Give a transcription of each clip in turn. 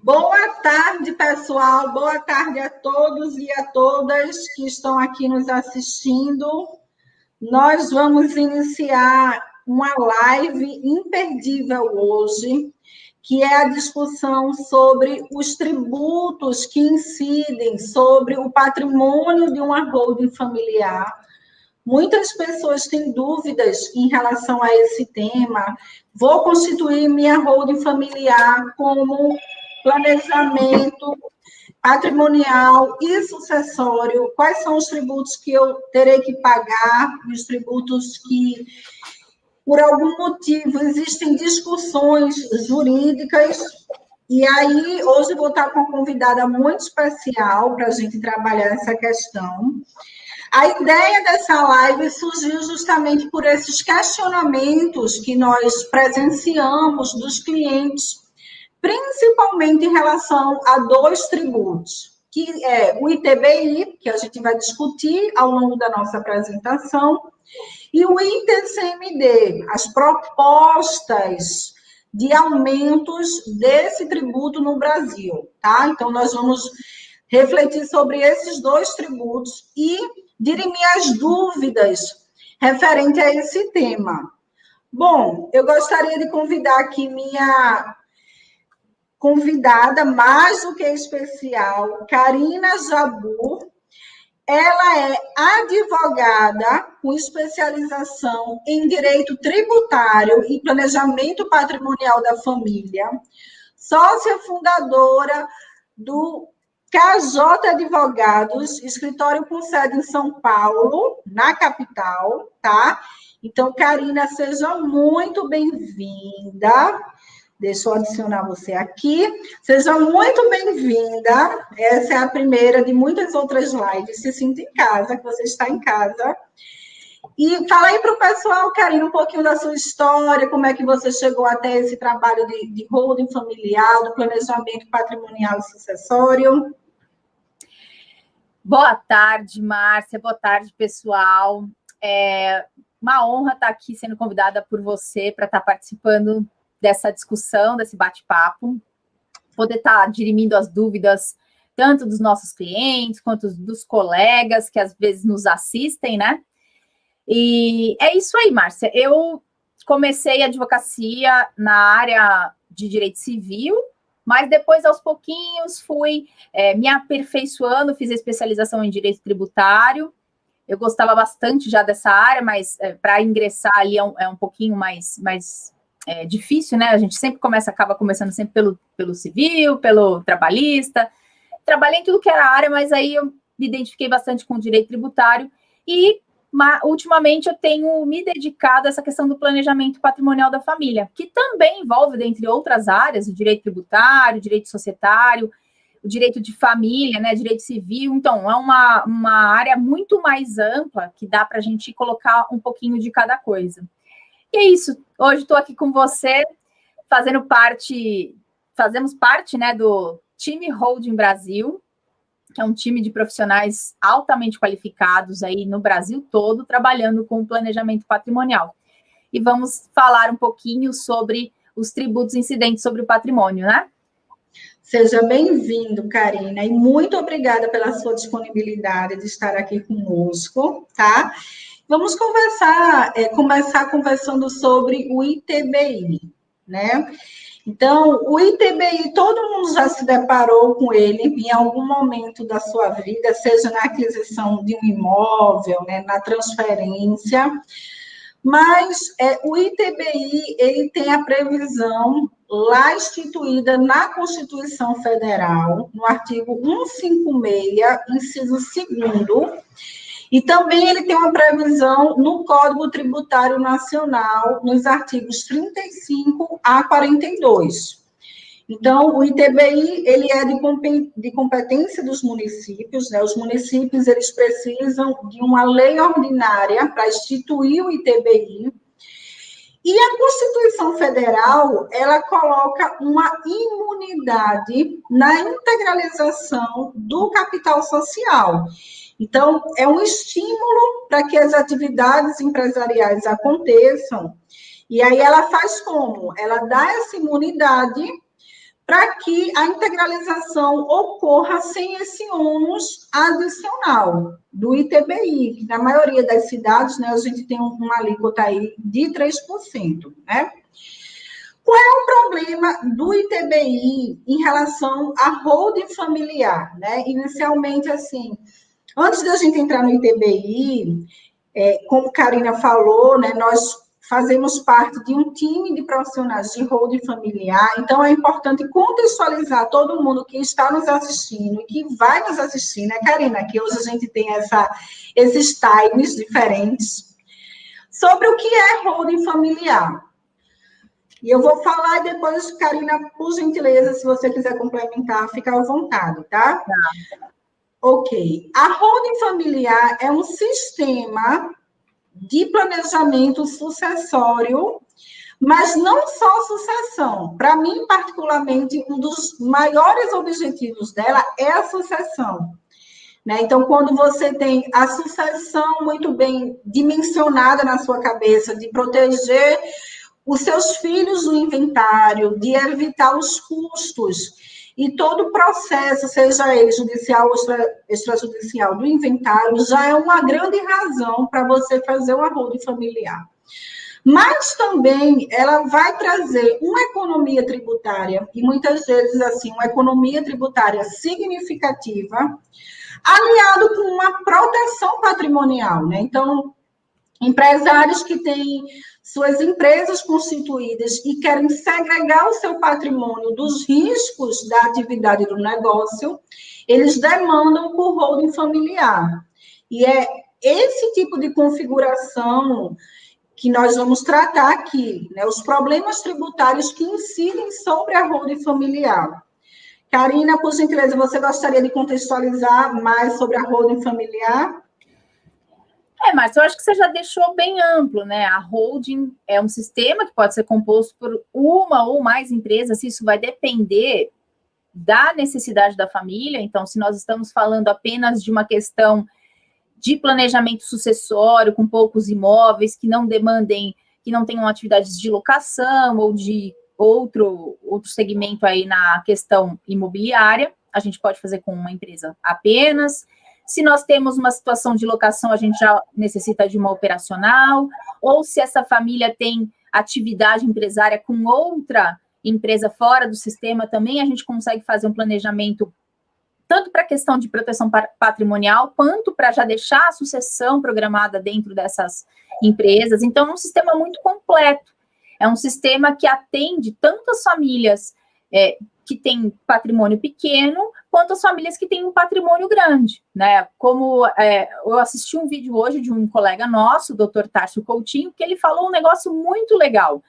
Boa tarde, pessoal. Boa tarde a todos e a todas que estão aqui nos assistindo. Nós vamos iniciar uma live imperdível hoje, que é a discussão sobre os tributos que incidem sobre o patrimônio de uma holding familiar. Muitas pessoas têm dúvidas em relação a esse tema. Vou constituir minha holding familiar como planejamento patrimonial e sucessório, quais são os tributos que eu terei que pagar, os tributos que, por algum motivo, existem discussões jurídicas. E aí, hoje eu vou estar com uma convidada muito especial para a gente trabalhar essa questão. A ideia dessa live surgiu justamente por esses questionamentos que nós presenciamos dos clientes, principalmente em relação a dois tributos, que é o ITBI, que a gente vai discutir ao longo da nossa apresentação, e o ITCMD, as propostas de aumentos desse tributo no Brasil, tá? Então, nós vamos refletir sobre esses dois tributos e dirimir as dúvidas referente a esse tema. Bom, eu gostaria de convidar aqui minha convidada mais do que especial, Karina Jabur. Ela é advogada com especialização em direito tributário e planejamento patrimonial da família, sócia fundadora do KJ Advogados, escritório com sede em São Paulo, na capital, tá? Então, Karina, seja muito bem-vinda. Deixa eu adicionar você aqui. Seja muito bem-vinda. Essa é a primeira de muitas outras lives. Se sinta em casa, que você está em casa. E fala aí para o pessoal, Karina, um pouquinho da sua história, como é que você chegou até esse trabalho de holding familiar, do planejamento patrimonial e sucessório. Boa tarde, Márcia. Boa tarde, pessoal. É uma honra estar aqui sendo convidada por você para estar participando dessa discussão, desse bate-papo, poder estar dirimindo as dúvidas tanto dos nossos clientes, quanto dos colegas que às vezes nos assistem, né? E é isso aí, Márcia. Eu comecei a advocacia na área de direito civil, mas depois, aos pouquinhos, fui me aperfeiçoando, fiz a especialização em direito tributário. Eu gostava bastante já dessa área, mas para ingressar ali é um pouquinho mais difícil, né? A gente sempre acaba começando sempre pelo civil, pelo trabalhista. Trabalhei em tudo que era área, mas aí eu me identifiquei bastante com o direito tributário e, ultimamente, eu tenho me dedicado a essa questão do planejamento patrimonial da família, que também envolve, dentre outras áreas, o direito tributário, o direito societário, o direito de família, né? Direito civil. Então, é uma área muito mais ampla que dá para a gente colocar um pouquinho de cada coisa. E é isso. Hoje estou aqui com você, fazemos parte, né, do time Holding Brasil, que é um time de profissionais altamente qualificados aí no Brasil todo, trabalhando com planejamento patrimonial. E vamos falar um pouquinho sobre os tributos incidentes sobre o patrimônio, né? Seja bem-vindo, Karina, e muito obrigada pela sua disponibilidade de estar aqui conosco, tá? Vamos começar conversando sobre o ITBI, né? Então, o ITBI, todo mundo já se deparou com ele em algum momento da sua vida, seja na aquisição de um imóvel, né, na transferência, mas o ITBI, ele tem a previsão lá instituída na Constituição Federal, no artigo 156, inciso 2º, e também ele tem uma previsão no Código Tributário Nacional, nos artigos 35 a 42. Então, o ITBI, ele é de competência dos municípios, né? Os municípios, eles precisam de uma lei ordinária para instituir o ITBI. E a Constituição Federal, ela coloca uma imunidade na integralização do capital social. Então, é um estímulo para que as atividades empresariais aconteçam. E aí ela faz como? Ela dá essa imunidade para que a integralização ocorra sem esse ônus adicional do ITBI, que na maioria das cidades, né, a gente tem uma alíquota aí de 3%, né? Qual é o problema do ITBI em relação à holding familiar, né? Inicialmente, assim, antes da gente entrar no ITBI, como Karina falou, né, nós fazemos parte de um time de profissionais de holding familiar, então é importante contextualizar todo mundo que está nos assistindo e que vai nos assistir, né, Karina? Que hoje a gente tem esses times diferentes, sobre o que é holding familiar. E eu vou falar e depois, Karina, por gentileza, se você quiser complementar, fica à vontade, tá? Ok. A holding familiar é um sistema de planejamento sucessório, mas não só sucessão. Para mim, particularmente, um dos maiores objetivos dela é a sucessão. Né? Então, quando você tem a sucessão muito bem dimensionada na sua cabeça, de proteger os seus filhos do inventário, de evitar os custos, e todo o processo, seja ele judicial ou extrajudicial do inventário, já é uma grande razão para você fazer uma holding familiar. Mas também ela vai trazer uma economia tributária, e muitas vezes, assim, uma economia tributária significativa, aliado com uma proteção patrimonial, né? Então, empresários que têm suas empresas constituídas e querem segregar o seu patrimônio dos riscos da atividade do negócio, eles demandam por holding familiar. E é esse tipo de configuração que nós vamos tratar aqui, né? Os problemas tributários que incidem sobre a holding familiar. Karina, por gentileza, você gostaria de contextualizar mais sobre a holding familiar? Márcia, eu acho que você já deixou bem amplo, né? A holding é um sistema que pode ser composto por uma ou mais empresas, isso vai depender da necessidade da família. Então, se nós estamos falando apenas de uma questão de planejamento sucessório, com poucos imóveis, que não demandem, que não tenham atividades de locação ou de outro segmento aí na questão imobiliária, a gente pode fazer com uma empresa apenas. Se nós temos uma situação de locação, a gente já necessita de uma operacional, ou se essa família tem atividade empresária com outra empresa fora do sistema, também a gente consegue fazer um planejamento tanto para a questão de proteção patrimonial, quanto para já deixar a sucessão programada dentro dessas empresas. Então, é um sistema muito completo. É um sistema que atende tanto as famílias que têm patrimônio pequeno, quanto as famílias que têm um patrimônio grande, né? Como eu assisti um vídeo hoje de um colega nosso, o Dr. Tárcio Coutinho, que ele falou um negócio muito legal.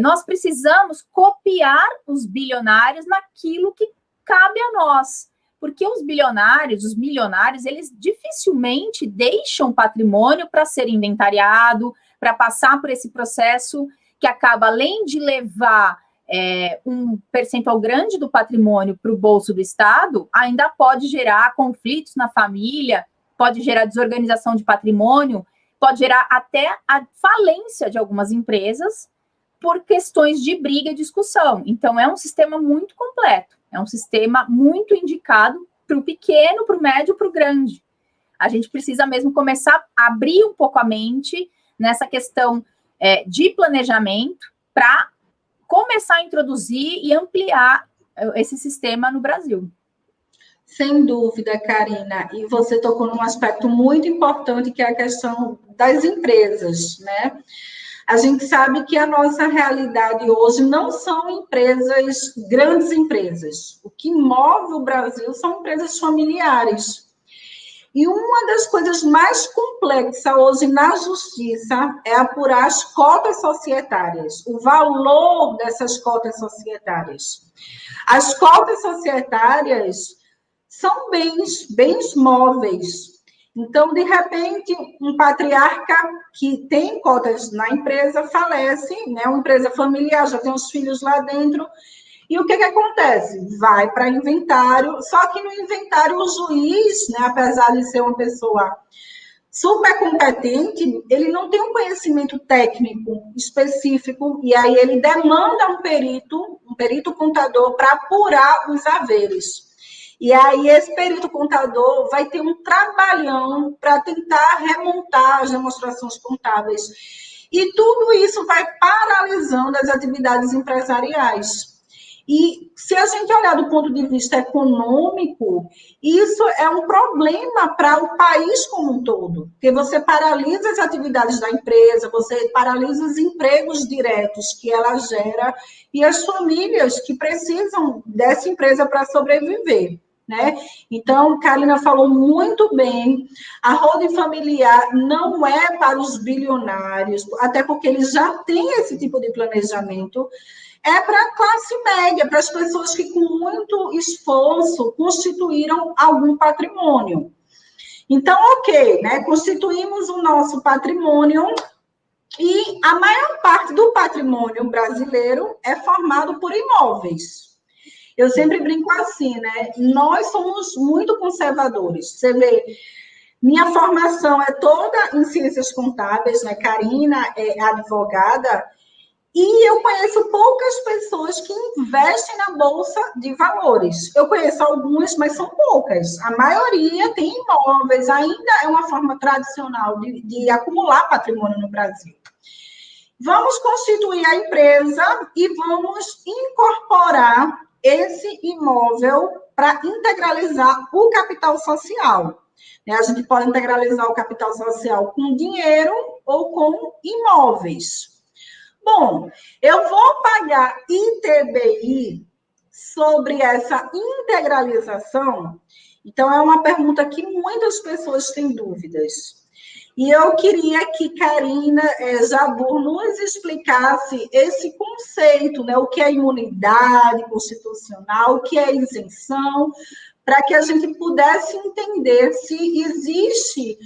Nós precisamos copiar os bilionários naquilo que cabe a nós, porque os milionários, eles dificilmente deixam patrimônio para ser inventariado, para passar por esse processo que acaba, além de levar um percentual grande do patrimônio para o bolso do Estado, ainda pode gerar conflitos na família, pode gerar desorganização de patrimônio, pode gerar até a falência de algumas empresas por questões de briga e discussão. Então, é um sistema muito completo, é um sistema muito indicado para o pequeno, para o médio, para o grande. A gente precisa mesmo começar a abrir um pouco a mente nessa questão de planejamento para começar a introduzir e ampliar esse sistema no Brasil. Sem dúvida, Karina. E você tocou num aspecto muito importante, que é a questão das empresas, né? A gente sabe que a nossa realidade hoje não são empresas, grandes empresas. O que move o Brasil são empresas familiares. E uma das coisas mais complexas hoje na justiça é apurar as cotas societárias, o valor dessas cotas societárias. As cotas societárias são bens móveis. Então, de repente, um patriarca que tem cotas na empresa falece, né? Uma empresa familiar, já tem os filhos lá dentro. E o que acontece? Vai para inventário, só que no inventário o juiz, né, apesar de ser uma pessoa super competente, ele não tem um conhecimento técnico específico, e aí ele demanda um perito contador para apurar os haveres. E aí esse perito contador vai ter um trabalhão para tentar remontar as demonstrações contábeis. E tudo isso vai paralisando as atividades empresariais. E se a gente olhar do ponto de vista econômico, isso é um problema para o país como um todo, porque você paralisa as atividades da empresa, você paralisa os empregos diretos que ela gera e as famílias que precisam dessa empresa para sobreviver. Né? Então, Karina falou muito bem, a holding familiar não é para os bilionários, até porque eles já têm esse tipo de planejamento, é para a classe média, para as pessoas que com muito esforço constituíram algum patrimônio. Então, ok, né? Constituímos o nosso patrimônio e a maior parte do patrimônio brasileiro é formado por imóveis. Eu sempre brinco assim, né? Nós somos muito conservadores. Você vê, minha formação é toda em ciências contábeis, né? Karina é advogada, e eu conheço poucas pessoas que investem na Bolsa de Valores. Eu conheço algumas, mas são poucas. A maioria tem imóveis, ainda é uma forma tradicional de acumular patrimônio no Brasil. Vamos constituir a empresa e vamos incorporar esse imóvel para integralizar o capital social. A gente pode integralizar o capital social com dinheiro ou com imóveis. Bom, eu vou pagar ITBI sobre essa integralização? Então, é uma pergunta que muitas pessoas têm dúvidas. E eu queria que Karina Jabbour nos explicasse esse conceito, né? O que é imunidade constitucional, o que é isenção, para que a gente pudesse entender se existe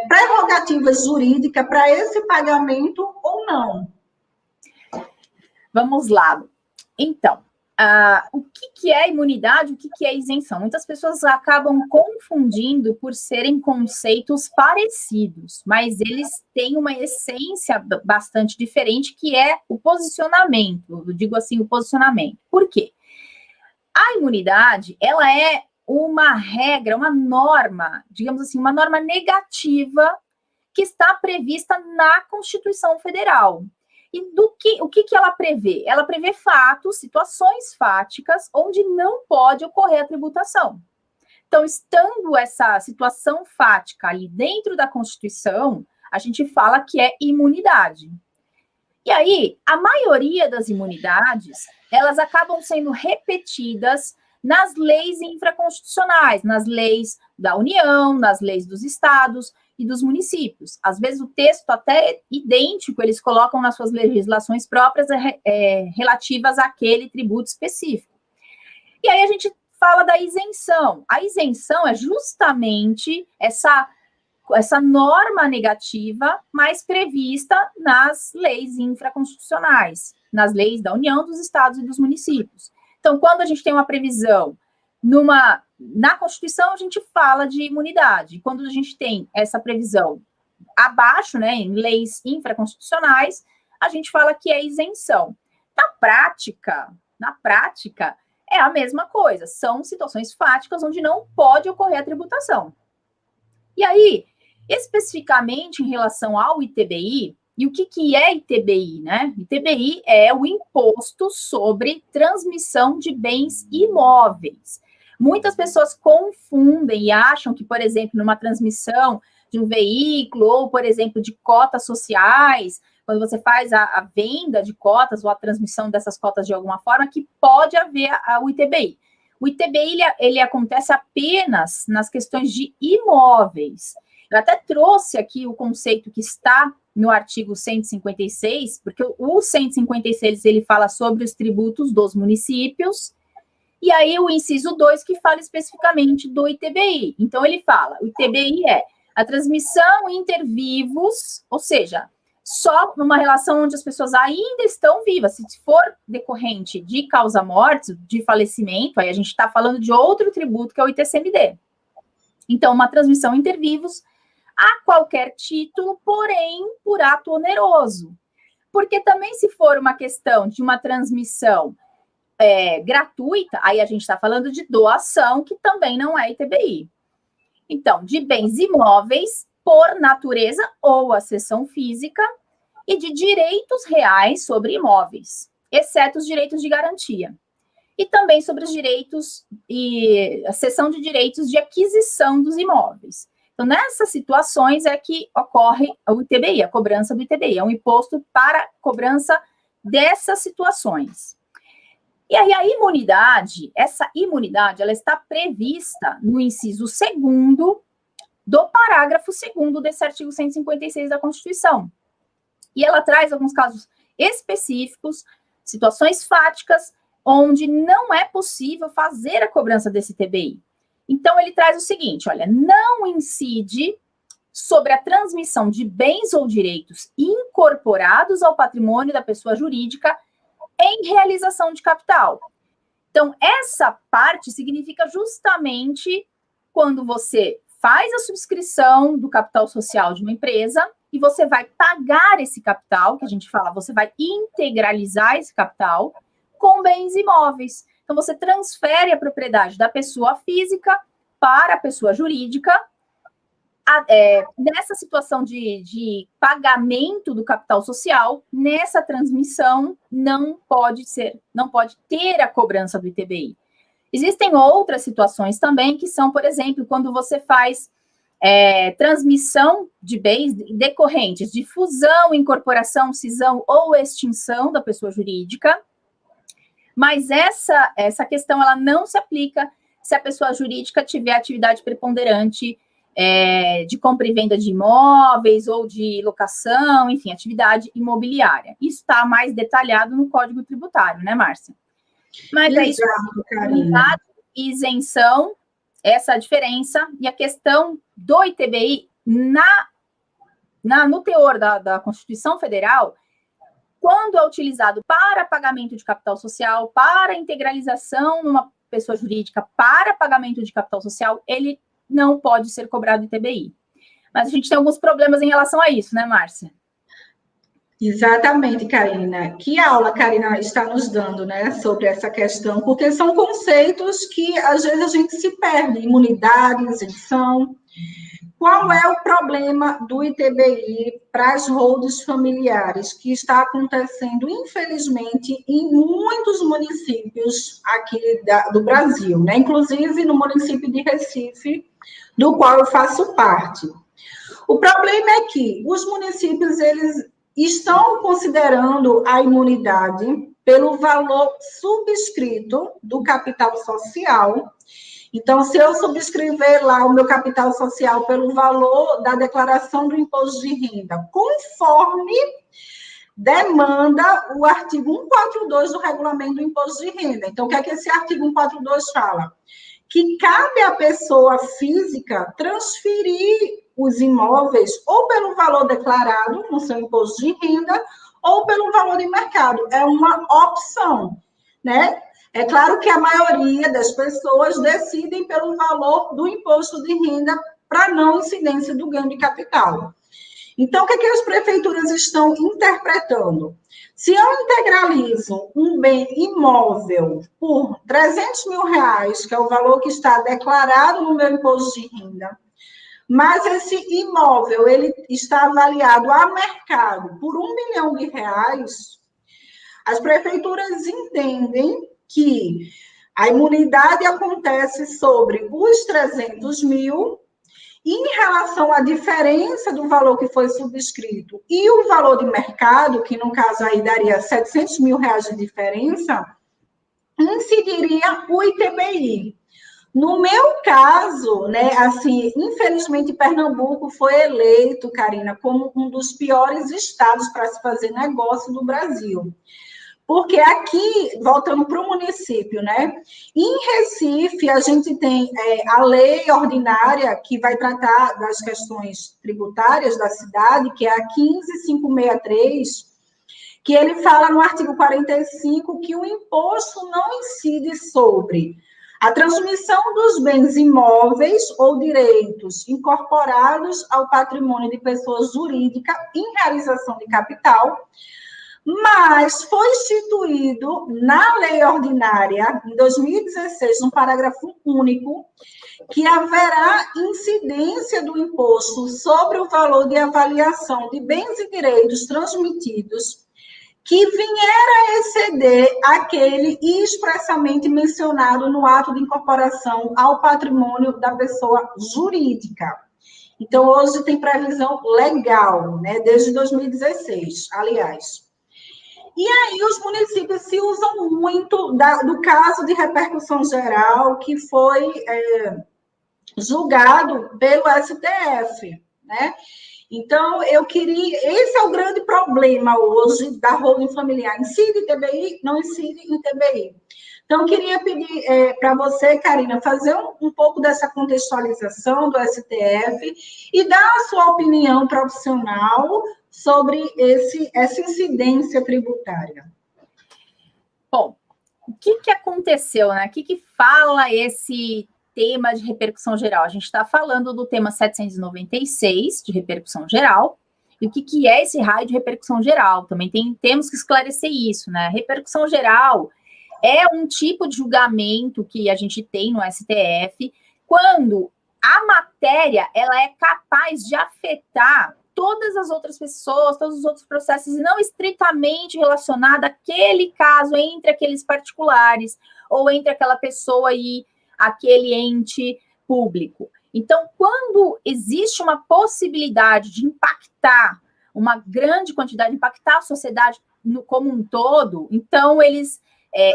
prerrogativa jurídica para esse pagamento ou não. Vamos lá. Então, o que é imunidade, o que é isenção? Muitas pessoas acabam confundindo por serem conceitos parecidos, mas eles têm uma essência bastante diferente, que é o posicionamento. Eu digo assim, o posicionamento. Por quê? A imunidade, ela é uma regra, uma norma, digamos assim, uma norma negativa que está prevista na Constituição Federal. E o que ela prevê? Ela prevê fatos, situações fáticas, onde não pode ocorrer a tributação. Então, estando essa situação fática ali dentro da Constituição, a gente fala que é imunidade. E aí, a maioria das imunidades, elas acabam sendo repetidas nas leis infraconstitucionais, nas leis da União, nas leis dos estados e dos municípios. Às vezes o texto até é idêntico, eles colocam nas suas legislações próprias relativas àquele tributo específico. E aí a gente fala da isenção. A isenção é justamente essa norma negativa mais prevista nas leis infraconstitucionais, nas leis da União, dos estados e dos municípios. Então, quando a gente tem uma previsão na Constituição, a gente fala de imunidade. Quando a gente tem essa previsão abaixo, né, em leis infraconstitucionais, a gente fala que é isenção. Na prática, é a mesma coisa. São situações fáticas onde não pode ocorrer a tributação. E aí, especificamente em relação ao ITBI, e o que é ITBI, né? ITBI é o Imposto sobre Transmissão de Bens Imóveis. Muitas pessoas confundem e acham que, por exemplo, numa transmissão de um veículo, ou, por exemplo, de cotas sociais, quando você faz a venda de cotas ou a transmissão dessas cotas de alguma forma, que pode haver o ITBI. O ITBI, ele acontece apenas nas questões de imóveis. Eu até trouxe aqui o conceito que está no artigo 156, porque o 156, ele fala sobre os tributos dos municípios, e aí o inciso 2, que fala especificamente do ITBI. Então, ele fala, o ITBI é a transmissão inter vivos, ou seja, só numa relação onde as pessoas ainda estão vivas. Se for decorrente de causa-morte, de falecimento, aí a gente está falando de outro tributo, que é o ITCMD. Então, uma transmissão inter vivos, a qualquer título, porém por ato oneroso. Porque também, se for uma questão de uma transmissão gratuita, aí a gente está falando de doação, que também não é ITBI. Então, de bens imóveis, por natureza ou acessão física, e de direitos reais sobre imóveis, exceto os direitos de garantia. E também sobre os direitos e a cessão de direitos de aquisição dos imóveis. Então, nessas situações é que ocorre o ITBI, a cobrança do ITBI, é um imposto para cobrança dessas situações. E aí a imunidade, essa imunidade, ela está prevista no inciso 2º do parágrafo 2º desse artigo 156 da Constituição. E ela traz alguns casos específicos, situações fáticas, onde não é possível fazer a cobrança desse ITBI. Então, ele traz o seguinte, olha, não incide sobre a transmissão de bens ou direitos incorporados ao patrimônio da pessoa jurídica em realização de capital. Então, essa parte significa justamente quando você faz a subscrição do capital social de uma empresa e você vai pagar esse capital, que a gente fala, você vai integralizar esse capital com bens imóveis. Então, você transfere a propriedade da pessoa física para a pessoa jurídica. Nessa situação de pagamento do capital social, nessa transmissão, não pode ter a cobrança do ITBI. Existem outras situações também, que são, por exemplo, quando você faz transmissão de bens decorrentes de fusão, incorporação, cisão ou extinção da pessoa jurídica, mas essa questão ela não se aplica se a pessoa jurídica tiver atividade preponderante de compra e venda de imóveis ou de locação, enfim, atividade imobiliária. Isso está mais detalhado no Código Tributário, né, Márcia? Mas é isso, imunidade e isenção, essa é a diferença, e a questão do ITBI no teor da Constituição Federal, quando é utilizado para pagamento de capital social, para integralização numa pessoa jurídica, para pagamento de capital social, ele não pode ser cobrado ITBI. Mas a gente tem alguns problemas em relação a isso, né, Márcia? Exatamente, Karina. Que aula a Karina está nos dando, né, sobre essa questão, porque são conceitos que, às vezes, a gente se perde, imunidade, isenção. Qual é o problema do ITBI para as holdings familiares, que está acontecendo, infelizmente, em muitos municípios aqui do Brasil, né? Inclusive no município de Recife, do qual eu faço parte. O problema é que os municípios, eles estão considerando a imunidade pelo valor subscrito do capital social. Então, se eu subscrever lá o meu capital social pelo valor da declaração do imposto de renda, conforme demanda o artigo 142 do regulamento do imposto de renda. Então, o que é que esse artigo 142 fala? Que cabe à pessoa física transferir os imóveis ou pelo valor declarado no seu imposto de renda ou pelo valor de mercado. É uma opção, né? É claro que a maioria das pessoas decidem pelo valor do imposto de renda para não incidência do ganho de capital. Então, o que as prefeituras estão interpretando? Se eu integralizo um bem imóvel por R$300 mil, que é o valor que está declarado no meu imposto de renda, mas esse imóvel ele está avaliado a mercado por R$1 milhão, as prefeituras entendem que a imunidade acontece sobre os 300 mil, e em relação à diferença do valor que foi subscrito e o valor de mercado, que no caso aí daria R$700 mil de diferença, incidiria o ITBI. No meu caso, né, assim, infelizmente Pernambuco foi eleito, Karina, como um dos piores estados para se fazer negócio do Brasil. Porque aqui, voltando para o município, né? Em Recife, a gente tem a lei ordinária que vai tratar das questões tributárias da cidade, que é a 15563, que ele fala no artigo 45 que o imposto não incide sobre A transmissão dos bens imóveis ou direitos incorporados ao patrimônio de pessoa jurídica em realização de capital, mas foi instituído na lei ordinária, em 2016, no parágrafo único, que haverá incidência do imposto sobre o valor de avaliação de bens e direitos transmitidos que vier a exceder aquele expressamente mencionado no ato de incorporação ao patrimônio da pessoa jurídica. Então, hoje tem previsão legal, né, desde 2016, aliás. E aí os municípios se usam muito do caso de repercussão geral que foi julgado pelo STF, né? Então, esse é o grande problema hoje da holding familiar. Incide em TBI? Não incide em TBI. Então, eu queria pedir para você, Karina, fazer um pouco dessa contextualização do STF e dar a sua opinião profissional sobre essa incidência tributária. Bom, o que aconteceu, né? O que fala esse tema de repercussão geral? A gente está falando do tema 796 de repercussão geral. E o que é esse raio de repercussão geral? Também temos que esclarecer isso, né? Repercussão geral é um tipo de julgamento que a gente tem no STF quando a matéria ela é capaz de afetar todas as outras pessoas, todos os outros processos, e não estritamente relacionada àquele caso entre aqueles particulares ou entre aquela pessoa e aquele ente público. Então, quando existe uma possibilidade de impactar uma grande quantidade, impactar a sociedade como um todo, então eles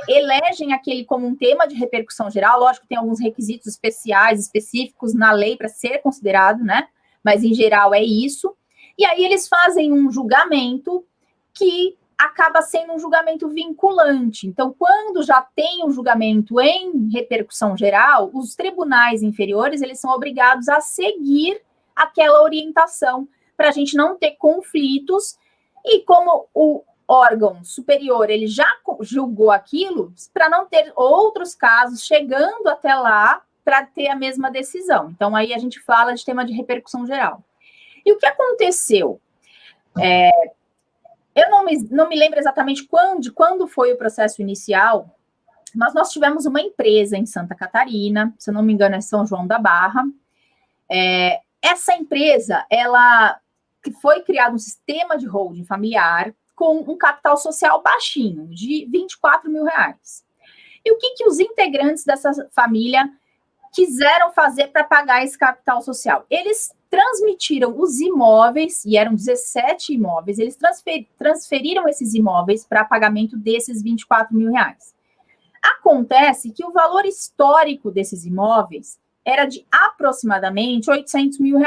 elegem aquele como um tema de repercussão geral. Lógico que tem alguns requisitos especiais, específicos na lei para ser considerado, né? Mas, em geral, é isso. E aí eles fazem um julgamento que acaba sendo um julgamento vinculante. Então, quando já tem um julgamento em repercussão geral, os tribunais inferiores, eles são obrigados a seguir aquela orientação para a gente não ter conflitos. E como o órgão superior, ele já julgou aquilo, para não ter outros casos chegando até lá para ter a mesma decisão. Então, aí a gente fala de tema de repercussão geral. E o que aconteceu? Eu não me lembro exatamente quando foi o processo inicial, mas nós tivemos uma empresa em Santa Catarina, se eu não me engano é São João da Barra. Essa empresa, ela foi criado um sistema de holding familiar com um capital social baixinho, de R$24 mil. E o que os integrantes dessa família quiseram fazer para pagar esse capital social? Eles transmitiram os imóveis, e eram 17 imóveis, eles transferiram esses imóveis para pagamento desses R$24 mil. Acontece que o valor histórico desses imóveis era de aproximadamente R$800 mil.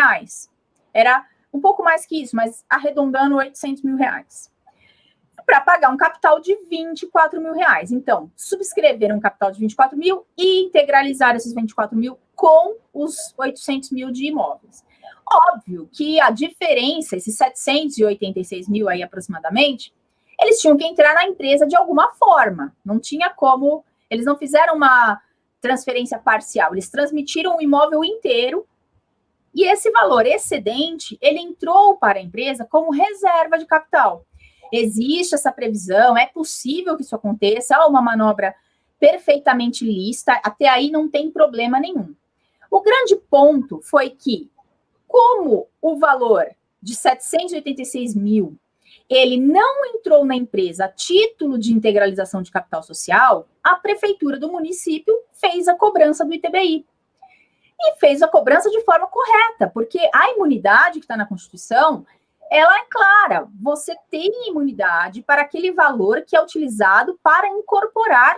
Era um pouco mais que isso, mas arredondando R$800 mil. Para pagar um capital de R$24 mil. Então, subscreveram um capital de 24 mil e integralizaram esses 24 mil com os 800 mil de imóveis. Óbvio que a diferença, esses 786 mil aí aproximadamente, eles tinham que entrar na empresa de alguma forma. Não tinha como, eles não fizeram uma transferência parcial, eles transmitiram o imóvel inteiro e esse valor excedente, ele entrou para a empresa como reserva de capital. Existe essa previsão, é possível que isso aconteça, é uma manobra perfeitamente lícita, até aí não tem problema nenhum. O grande ponto foi que, como o valor de 786 mil, ele não entrou na empresa a título de integralização de capital social, a prefeitura do município fez a cobrança do ITBI. E fez a cobrança de forma correta, porque a imunidade que está na Constituição, ela é clara, você tem imunidade para aquele valor que é utilizado para incorporar,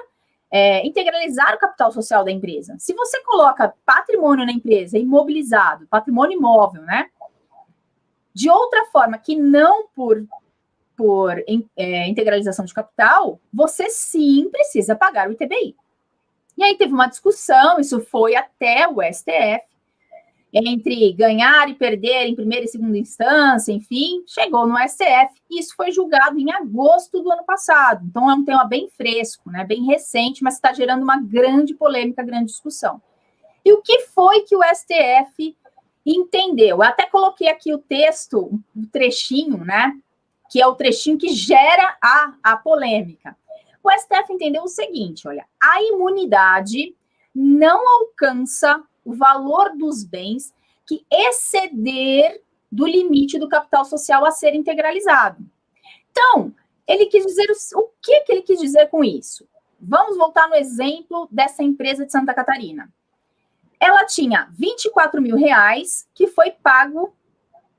integralizar o capital social da empresa. Se você coloca patrimônio na empresa, imobilizado, patrimônio imóvel, né? De outra forma, que não por integralização de capital, você sim precisa pagar o ITBI. E aí teve uma discussão, isso foi até o STF, entre ganhar e perder em primeira e segunda instância, enfim, chegou no STF, e isso foi julgado em agosto do ano passado. Então, é um tema bem fresco, né, bem recente, mas está gerando uma grande polêmica, grande discussão. E o que foi que o STF entendeu? Eu até coloquei aqui o texto, um trechinho, né, que é o trechinho que gera a polêmica. O STF entendeu o seguinte, olha, a imunidade não alcança o valor dos bens que exceder do limite do capital social a ser integralizado. Então, ele quis dizer o que ele quis dizer com isso? Vamos voltar no exemplo dessa empresa de Santa Catarina. Ela tinha R$24 mil que foi pago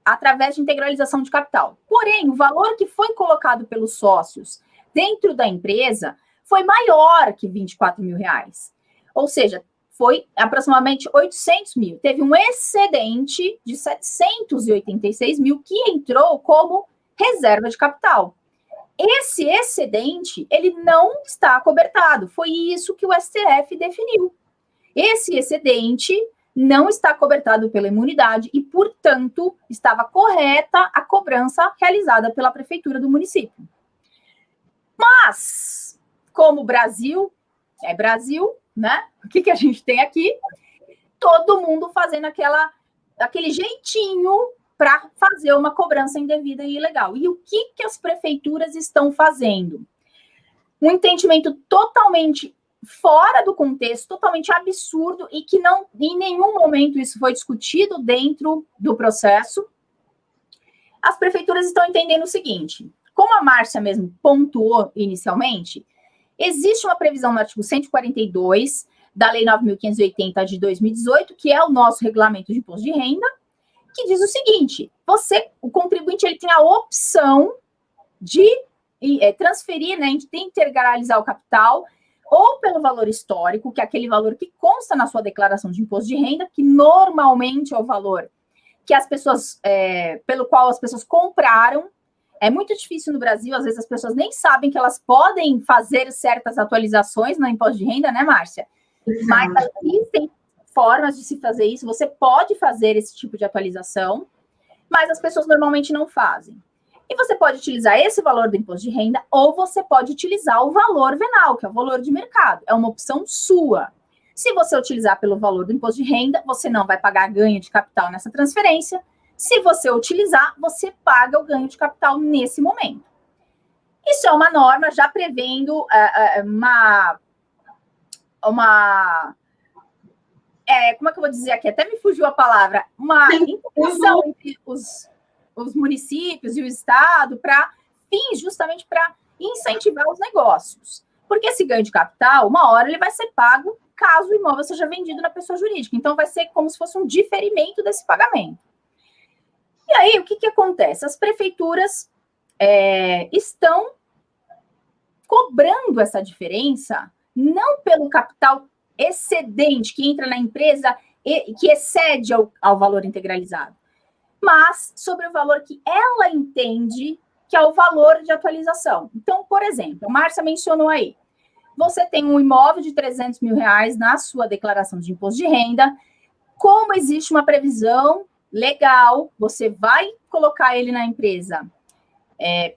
através de integralização de capital. Porém, o valor que foi colocado pelos sócios dentro da empresa foi maior que R$24 mil. Ou seja, foi aproximadamente 800 mil. Teve um excedente de 786 mil que entrou como reserva de capital. Esse excedente, ele não está acobertado. Foi isso que o STF definiu. Esse excedente não está cobertado pela imunidade e, portanto, estava correta a cobrança realizada pela prefeitura do município. Mas, como o Brasil é Brasil, né? O que a gente tem aqui? Todo mundo fazendo aquele jeitinho para fazer uma cobrança indevida e ilegal. E o que as prefeituras estão fazendo? Um entendimento totalmente fora do contexto, totalmente absurdo e que não, em nenhum momento isso foi discutido dentro do processo. As prefeituras estão entendendo o seguinte, como a Márcia mesmo pontuou inicialmente, existe uma previsão no artigo 142 da Lei 9.580 de 2018, que é o nosso regulamento de imposto de renda, que diz o seguinte, o contribuinte, ele tem a opção de transferir, né, de integralizar o capital, ou pelo valor histórico, que é aquele valor que consta na sua declaração de imposto de renda, que normalmente é o valor que as pessoas, pelo qual as pessoas compraram. É muito difícil no Brasil, às vezes as pessoas nem sabem que elas podem fazer certas atualizações no imposto de renda, né, Márcia? Mas existem formas de se fazer isso, você pode fazer esse tipo de atualização, mas as pessoas normalmente não fazem. E você pode utilizar esse valor do imposto de renda, ou você pode utilizar o valor venal, que é o valor de mercado. É uma opção sua. Se você utilizar pelo valor do imposto de renda, você não vai pagar ganho de capital nessa transferência. Se você utilizar, você paga o ganho de capital nesse momento. Isso é uma norma já prevendo como é que eu vou dizer aqui? Até me fugiu a palavra. Uma integração entre os municípios e o Estado justamente para incentivar os negócios. Porque esse ganho de capital, uma hora ele vai ser pago caso o imóvel seja vendido na pessoa jurídica. Então, vai ser como se fosse um diferimento desse pagamento. E aí, o que acontece? As prefeituras estão cobrando essa diferença, não pelo capital excedente que entra na empresa e que excede ao valor integralizado, mas sobre o valor que ela entende que é o valor de atualização. Então, por exemplo, a Márcia mencionou aí, você tem um imóvel de R$300 mil na sua declaração de imposto de renda, como existe uma previsão legal, você vai colocar ele na empresa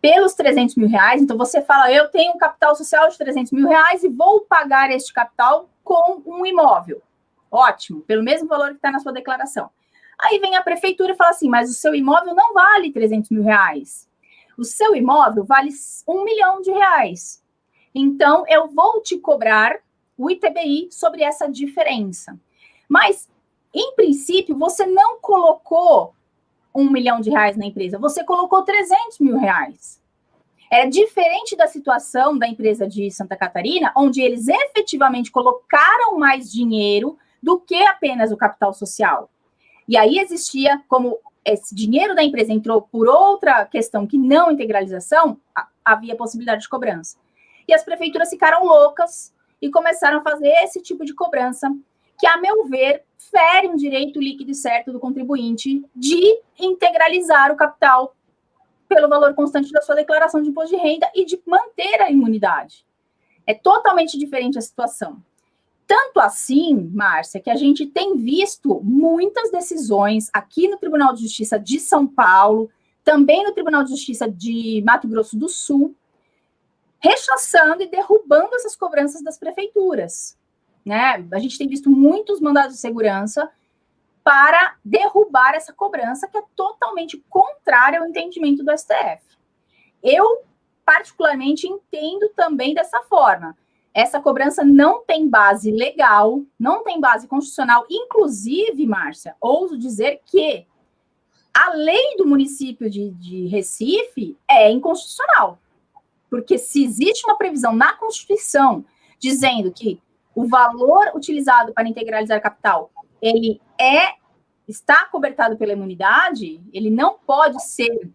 pelos R$300 mil, então você fala, eu tenho um capital social de R$300 mil e vou pagar este capital com um imóvel. Ótimo, pelo mesmo valor que está na sua declaração. Aí vem a prefeitura e fala assim, mas o seu imóvel não vale R$300 mil. O seu imóvel vale R$1 milhão. Então, eu vou te cobrar o ITBI sobre essa diferença. Mas, em princípio, você não colocou R$1 milhão na empresa, você colocou R$300 mil. É diferente da situação da empresa de Santa Catarina, onde eles efetivamente colocaram mais dinheiro do que apenas o capital social. E aí existia, como esse dinheiro da empresa entrou por outra questão que não integralização, havia possibilidade de cobrança. E as prefeituras ficaram loucas e começaram a fazer esse tipo de cobrança, que, a meu ver, fere um direito líquido e certo do contribuinte de integralizar o capital pelo valor constante da sua declaração de imposto de renda e de manter a imunidade. É totalmente diferente a situação. Tanto assim, Márcia, que a gente tem visto muitas decisões aqui no Tribunal de Justiça de São Paulo, também no Tribunal de Justiça de Mato Grosso do Sul, rechaçando e derrubando essas cobranças das prefeituras, né? A gente tem visto muitos mandados de segurança para derrubar essa cobrança que é totalmente contrária ao entendimento do STF. Eu, particularmente, entendo também dessa forma. Essa cobrança não tem base legal, não tem base constitucional. Inclusive, Márcia, ouso dizer que a lei do município de Recife é inconstitucional. Porque se existe uma previsão na Constituição dizendo que o valor utilizado para integralizar capital, ele está cobertado pela imunidade, ele não pode ser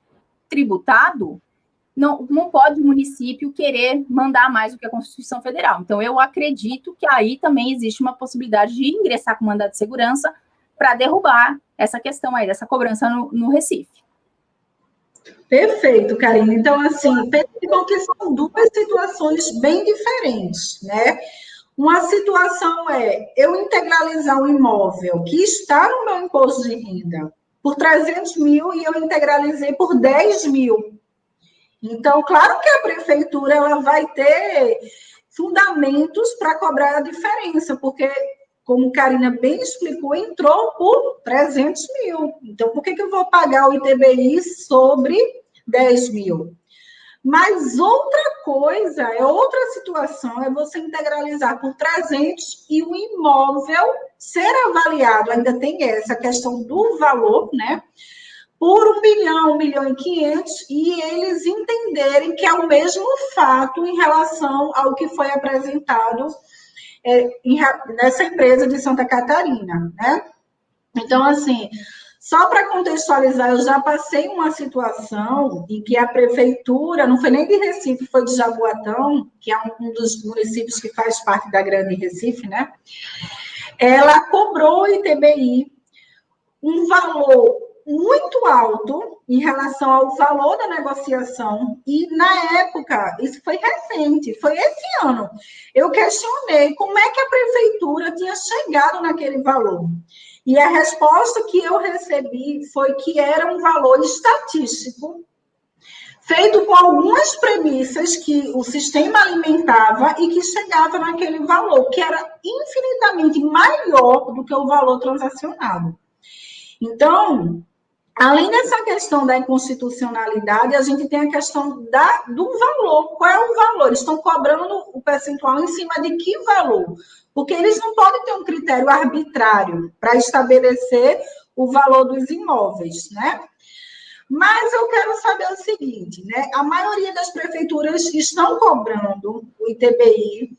tributado, não pode o município querer mandar mais do que a Constituição Federal. Então, eu acredito que aí também existe uma possibilidade de ingressar com mandado de segurança para derrubar essa questão aí, dessa cobrança no Recife. Perfeito, Karina. Então, assim, percebam que são duas situações bem diferentes, né? Uma situação é eu integralizar um imóvel que está no meu imposto de renda por 300 mil e eu integralizei por 10 mil. Então, claro que a prefeitura ela vai ter fundamentos para cobrar a diferença, porque, como Karina bem explicou, entrou por 300 mil. Então, por que eu vou pagar o ITBI sobre 10 mil? Mas outra coisa, outra situação, é você integralizar por 300 e o imóvel ser avaliado, ainda tem essa questão do valor, né? Por 1 milhão, 1 milhão e 500, e eles entenderem que é o mesmo fato em relação ao que foi apresentado nessa empresa de Santa Catarina, né? Então, assim, só para contextualizar, eu já passei uma situação em que a prefeitura, não foi nem de Recife, foi de Jaboatão, que é um dos municípios que faz parte da Grande Recife, né? Ela cobrou o ITBI um valor muito alto em relação ao valor da negociação, e na época, isso foi recente, foi esse ano, eu questionei como é que a prefeitura tinha chegado naquele valor. E a resposta que eu recebi foi que era um valor estatístico, feito com algumas premissas que o sistema alimentava e que chegava naquele valor, que era infinitamente maior do que o valor transacionado. Então, além dessa questão da inconstitucionalidade, a gente tem a questão do valor. Qual é o valor? Eles estão cobrando o percentual em cima de que valor? Porque eles não podem ter um critério arbitrário para estabelecer o valor dos imóveis, né? Mas eu quero saber o seguinte, né? A maioria das prefeituras estão cobrando o ITBI.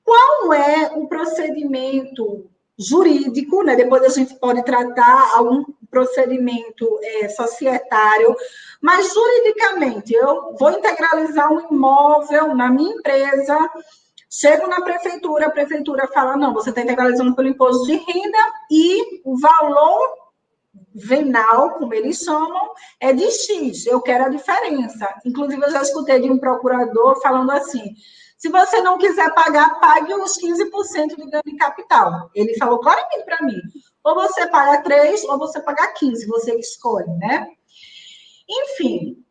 Qual é o procedimento jurídico, né? Depois a gente pode tratar algum procedimento societário, mas juridicamente, eu vou integralizar um imóvel na minha empresa, chego na prefeitura, a prefeitura fala, não, você está integralizando pelo imposto de renda e o valor venal, como eles chamam, é de X, eu quero a diferença. Inclusive, eu já escutei de um procurador falando assim, se você não quiser pagar, pague os 15% de ganho de capital. Ele falou claramente para mim, ou você paga 3, ou você paga 15, você escolhe, né? Enfim,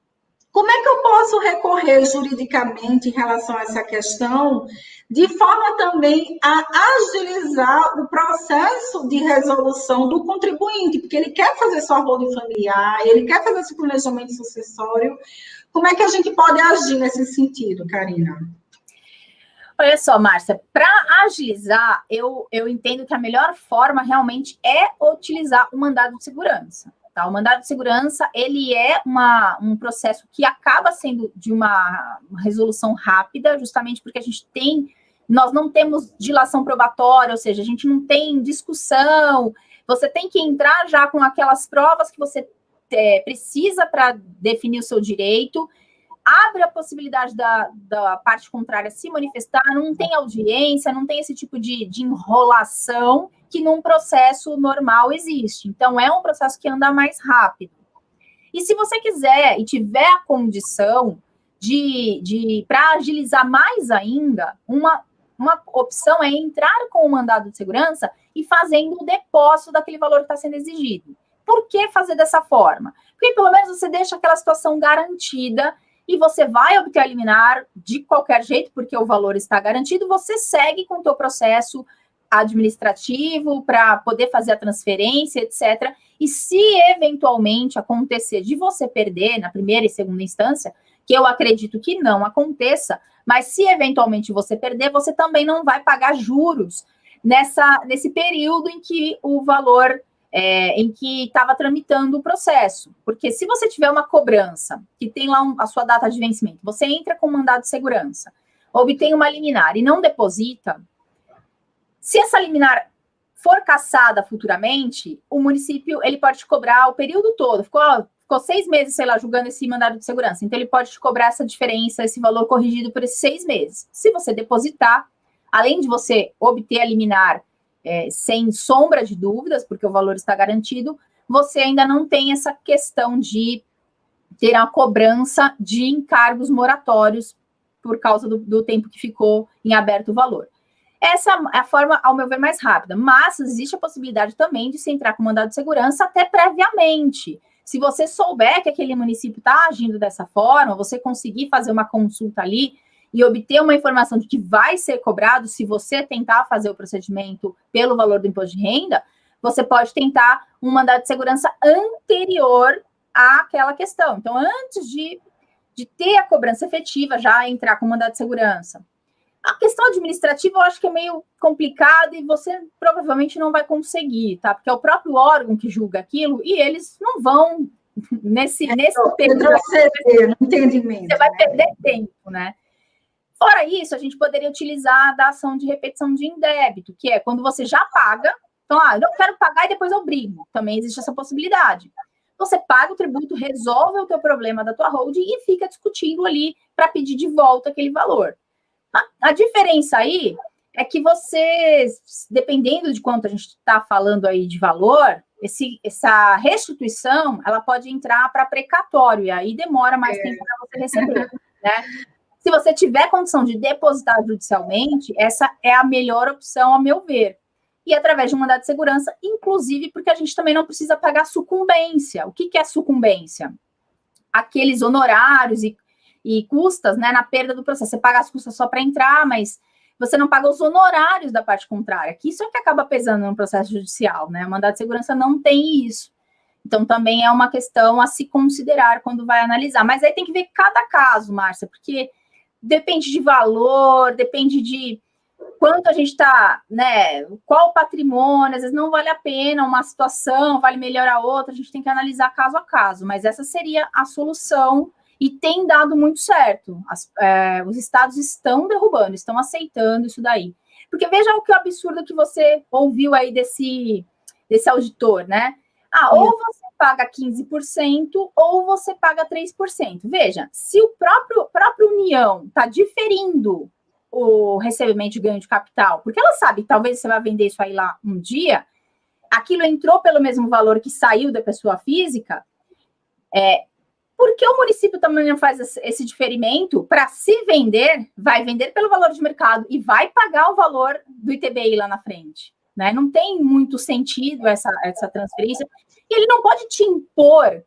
como é que eu posso recorrer juridicamente em relação a essa questão, de forma também a agilizar o processo de resolução do contribuinte, porque ele quer fazer sua holding familiar, ele quer fazer seu planejamento sucessório. Como é que a gente pode agir nesse sentido, Karina? Olha só, Márcia, para agilizar, eu entendo que a melhor forma realmente é utilizar o mandado de segurança. Tá? O mandado de segurança, ele é um processo que acaba sendo de uma resolução rápida, justamente porque nós não temos dilação probatória, ou seja, a gente não tem discussão, você tem que entrar já com aquelas provas que você precisa para definir o seu direito, abre a possibilidade da parte contrária se manifestar, não tem audiência, não tem esse tipo de enrolação que num processo normal existe. Então, é um processo que anda mais rápido. E se você quiser e tiver a condição para agilizar mais ainda, Uma opção é entrar com o mandado de segurança e fazendo o depósito daquele valor que está sendo exigido. Por que fazer dessa forma? Porque pelo menos você deixa aquela situação garantida e você vai obter a liminar de qualquer jeito, porque o valor está garantido, você segue com o teu processo administrativo para poder fazer a transferência, etc. E se eventualmente acontecer de você perder na primeira e segunda instância, que eu acredito que não aconteça, mas se eventualmente você perder, você também não vai pagar juros nesse período em que o valor, em que estava tramitando o processo. Porque se você tiver uma cobrança, que tem lá a sua data de vencimento, você entra com mandado de segurança, obtém uma liminar e não deposita, se essa liminar for cassada futuramente, o município ele pode te cobrar o período todo. Ficou 6 meses, sei lá, julgando esse mandado de segurança. Então, ele pode te cobrar essa diferença, esse valor corrigido por esses 6 meses. Se você depositar, além de você obter a liminar sem sombra de dúvidas, porque o valor está garantido, você ainda não tem essa questão de ter a cobrança de encargos moratórios por causa do tempo que ficou em aberto o valor. Essa é a forma, ao meu ver, mais rápida. Mas existe a possibilidade também de se entrar com mandado de segurança até previamente. Se você souber que aquele município está agindo dessa forma, você conseguir fazer uma consulta ali e obter uma informação de que vai ser cobrado, se você tentar fazer o procedimento pelo valor do imposto de renda, você pode tentar um mandado de segurança anterior àquela questão. Então, antes de ter a cobrança efetiva, já entrar com mandado de segurança. A questão administrativa eu acho que é meio complicada e você provavelmente não vai conseguir, tá? Porque é o próprio órgão que julga aquilo e eles não vão nesse período. No entendimento. Você vai perder tempo, né? Fora isso, a gente poderia utilizar a ação de repetição de indébito, que é quando você já paga. Então, eu não quero pagar e depois eu brigo. Também existe essa possibilidade. Você paga o tributo, resolve o teu problema da tua holding e fica discutindo ali para pedir de volta aquele valor. A diferença aí é que você, dependendo de quanto a gente está falando aí de valor, essa restituição, ela pode entrar para precatório, e aí demora mais tempo para você receber, né? Se você tiver condição de depositar judicialmente, essa é a melhor opção, a meu ver. E através de um mandado de segurança, inclusive porque a gente também não precisa pagar sucumbência. O que é sucumbência? Aqueles honorários e custas, né, na perda do processo. Você paga as custas só para entrar, mas você não paga os honorários da parte contrária, que isso é que acaba pesando no processo judicial, né? O mandado de segurança não tem isso. Então, também é uma questão a se considerar quando vai analisar. Mas aí tem que ver cada caso, Márcia, porque depende de valor, depende de quanto a gente está, né? Qual patrimônio, às vezes não vale a pena uma situação, vale melhor a outra, a gente tem que analisar caso a caso. Mas essa seria a solução. E tem dado muito certo. Os estados estão derrubando, estão aceitando isso daí. Porque veja o que absurdo que você ouviu aí desse auditor, né? Ou você paga 15% ou você paga 3%. Veja, se o próprio União está diferindo o recebimento de ganho de capital, porque ela sabe que talvez você vai vender isso aí lá um dia, aquilo entrou pelo mesmo valor que saiu da pessoa física, por que o município também não faz esse diferimento para se vender, vai vender pelo valor de mercado e vai pagar o valor do ITBI lá na frente, né? Não tem muito sentido essa transferência. E ele não pode te impor,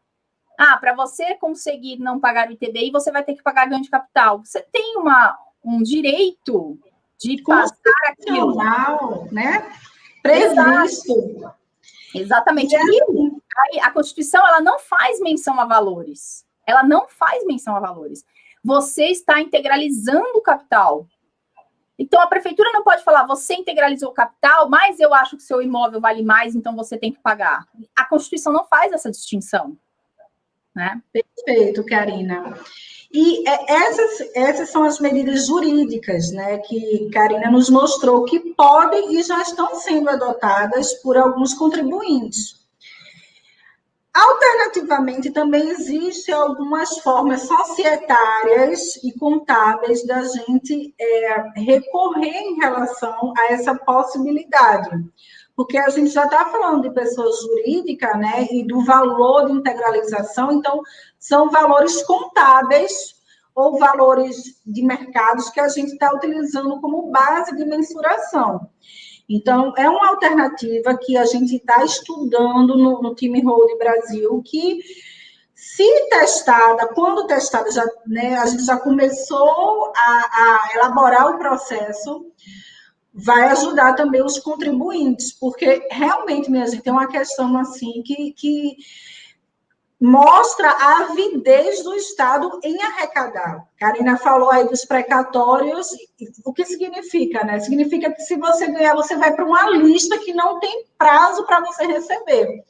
para você conseguir não pagar o ITBI, você vai ter que pagar ganho de capital. Você tem um direito de passar aquilo. Né? Previsto. Exatamente. E a Constituição, ela não faz menção a valores. Ela não faz menção a valores. Você está integralizando o capital. Então, a prefeitura não pode falar, você integralizou o capital, mas eu acho que seu imóvel vale mais, então você tem que pagar. A Constituição não faz essa distinção, né? Perfeito, Karina. E essas são as medidas jurídicas, né, que Karina nos mostrou que podem e já estão sendo adotadas por alguns contribuintes. Alternativamente, também existem algumas formas societárias e contábeis da gente recorrer em relação a essa possibilidade. Porque a gente já está falando de pessoa jurídica, né, e do valor de integralização, então, são valores contábeis, ou valores de mercados que a gente está utilizando como base de mensuração. Então, é uma alternativa que a gente está estudando no time Hold Brasil, que, se testada, quando testada, já, né, a gente já começou a elaborar o processo, vai ajudar também os contribuintes, porque realmente, minha gente, tem uma questão assim que mostra a avidez do Estado em arrecadar. Karina falou aí dos precatórios, o que significa, né? Significa que se você ganhar, você vai para uma lista que não tem prazo para você receber.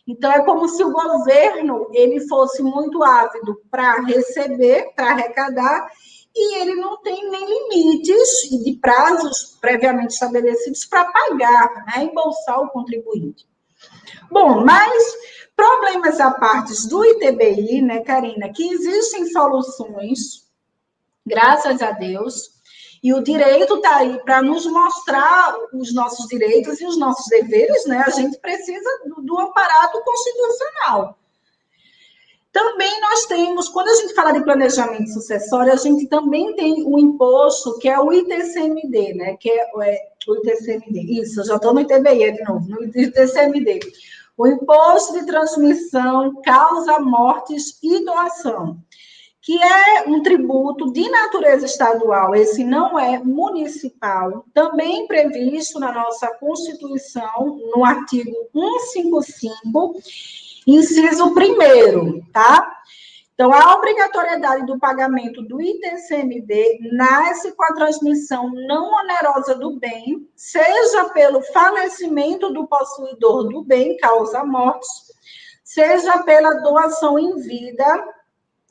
Então, é como se o governo ele fosse muito ávido para receber, para arrecadar, e ele não tem nem limites de prazos previamente estabelecidos para pagar, né? Embolsar o contribuinte. Bom, mas problemas à parte do ITBI, né, Karina, que existem soluções, graças a Deus, e o direito está aí para nos mostrar os nossos direitos e os nossos deveres, né? A gente precisa do aparato constitucional. Também nós temos, quando a gente fala de planejamento sucessório, a gente também tem o imposto, que é o ITCMD, né? Que é o ITCMD. Isso, eu já estou no ITBI de novo, no ITCMD. O Imposto de Transmissão, Causa, Mortes e Doação, que é um tributo de natureza estadual, esse não é municipal, também previsto na nossa Constituição, no artigo 155, inciso 1º, tá? Então, a obrigatoriedade do pagamento do ITCMD nasce com a transmissão não onerosa do bem, seja pelo falecimento do possuidor do bem, causa morte, seja pela doação em vida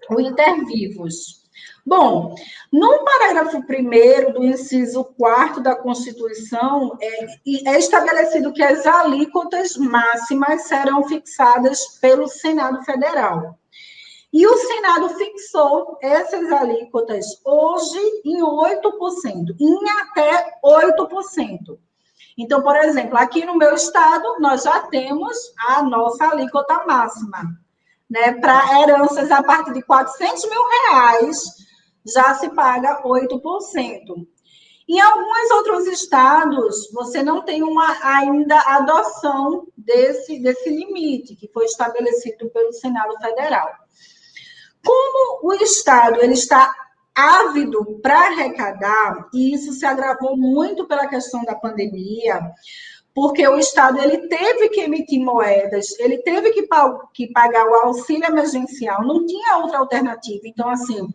ou intervivos. Bom, no parágrafo 1º do inciso 4º da Constituição, é estabelecido que as alíquotas máximas serão fixadas pelo Senado Federal. E o Senado fixou essas alíquotas hoje em 8%, em até 8%. Então, por exemplo, aqui no meu estado, nós já temos a nossa alíquota máxima, né? Para heranças a partir de R$400 mil, já se paga 8%. Em alguns outros estados, você não tem ainda adoção desse limite, que foi estabelecido pelo Senado Federal. Como o Estado ele está ávido para arrecadar, e isso se agravou muito pela questão da pandemia, porque o Estado ele teve que emitir moedas, ele teve que pagar o auxílio emergencial, não tinha outra alternativa. Então, assim,